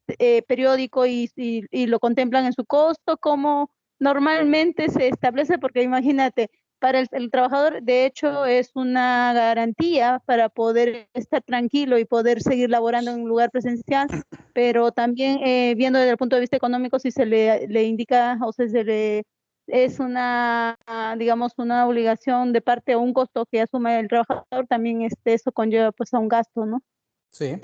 periódico y lo contemplan en su costo? ¿Cómo normalmente se establece? Porque imagínate, para el trabajador, de hecho, es una garantía para poder estar tranquilo y poder seguir laborando en un lugar presencial, pero también viendo desde el punto de vista económico, si se le indica o se le es una, digamos, una obligación de parte o un costo que asume el trabajador, también eso conlleva pues a un gasto, ¿no? Sí.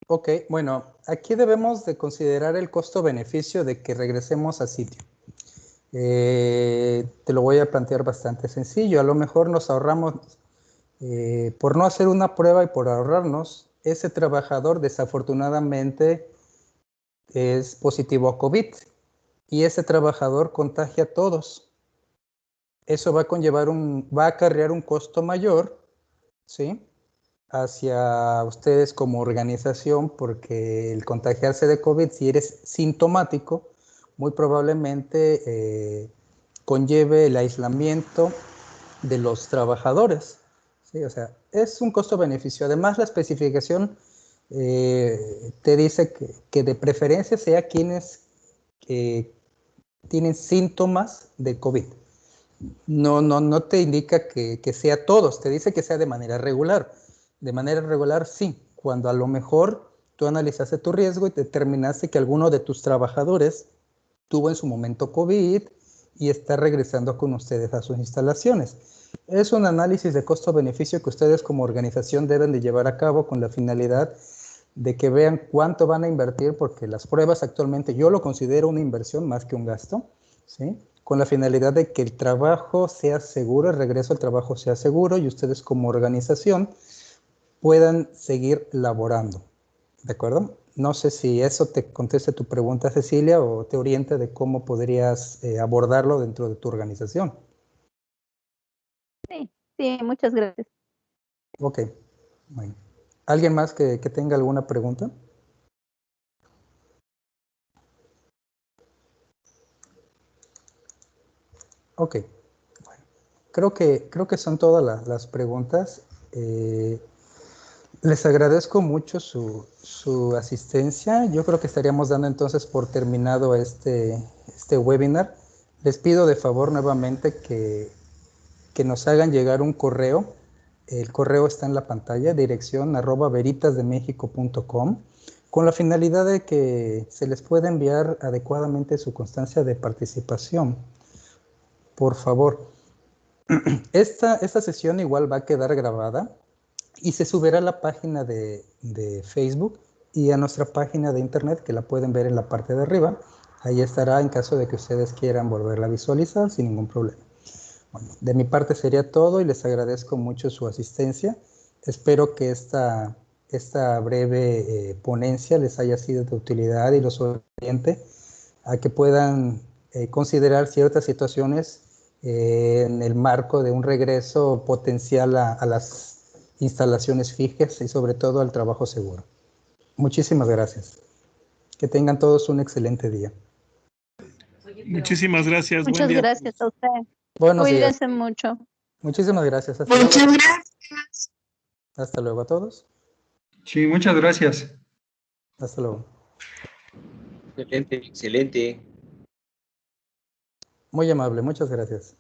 Ok, bueno, aquí debemos de considerar el costo-beneficio de que regresemos a sitio. Te lo voy a plantear bastante sencillo. A lo mejor nos ahorramos, por no hacer una prueba y por ahorrarnos, ese trabajador desafortunadamente es positivo a COVID y ese trabajador contagia a todos. Eso va a conllevar va a acarrear un costo mayor, ¿sí?, hacia ustedes como organización, porque el contagiarse de COVID, si eres sintomático, muy probablemente conlleve el aislamiento de los trabajadores. ¿Sí? O sea, es un costo-beneficio. Además, la especificación te dice que de preferencia sea quienes tienen síntomas de COVID. No te indica que sea todos, te dice que sea de manera regular. De manera regular, sí, cuando a lo mejor tú analizaste tu riesgo y determinaste que alguno de tus trabajadores tuvo en su momento COVID y está regresando con ustedes a sus instalaciones. Es un análisis de costo-beneficio que ustedes como organización deben de llevar a cabo con la finalidad de que vean cuánto van a invertir, porque las pruebas actualmente yo lo considero una inversión más que un gasto, ¿sí?, con la finalidad de que el trabajo sea seguro, el regreso al trabajo sea seguro y ustedes como organización puedan seguir laborando. ¿De acuerdo? No sé si eso te conteste tu pregunta, Cecilia, o te oriente de cómo podrías abordarlo dentro de tu organización. Sí, sí, muchas gracias. Ok, bueno. ¿Alguien más que tenga alguna pregunta? Ok, bueno. Creo que son todas las preguntas. Les agradezco mucho su asistencia. Yo creo que estaríamos dando entonces por terminado este webinar. Les pido de favor nuevamente que nos hagan llegar un correo. El correo está en la pantalla, dirección @veritasdemexico.com, con la finalidad de que se les pueda enviar adecuadamente su constancia de participación. Por favor, esta sesión igual va a quedar grabada y se subirá a la página de Facebook y a nuestra página de internet, que la pueden ver en la parte de arriba. Ahí estará en caso de que ustedes quieran volverla a visualizar sin ningún problema. Bueno, de mi parte sería todo y les agradezco mucho su asistencia. Espero que esta breve ponencia les haya sido de utilidad y los oriente a que puedan considerar ciertas situaciones en el marco de un regreso potencial a las instalaciones fijas y sobre todo al trabajo seguro. Muchísimas gracias. Que tengan todos un excelente día. Muchísimas gracias. Buen Muchas día. gracias a usted. Buenos días. Cuídense mucho. Muchísimas gracias. Hasta luego. Muchas gracias. Hasta luego a todos. Sí, muchas gracias. Hasta luego. Excelente, excelente. Muy amable, muchas gracias.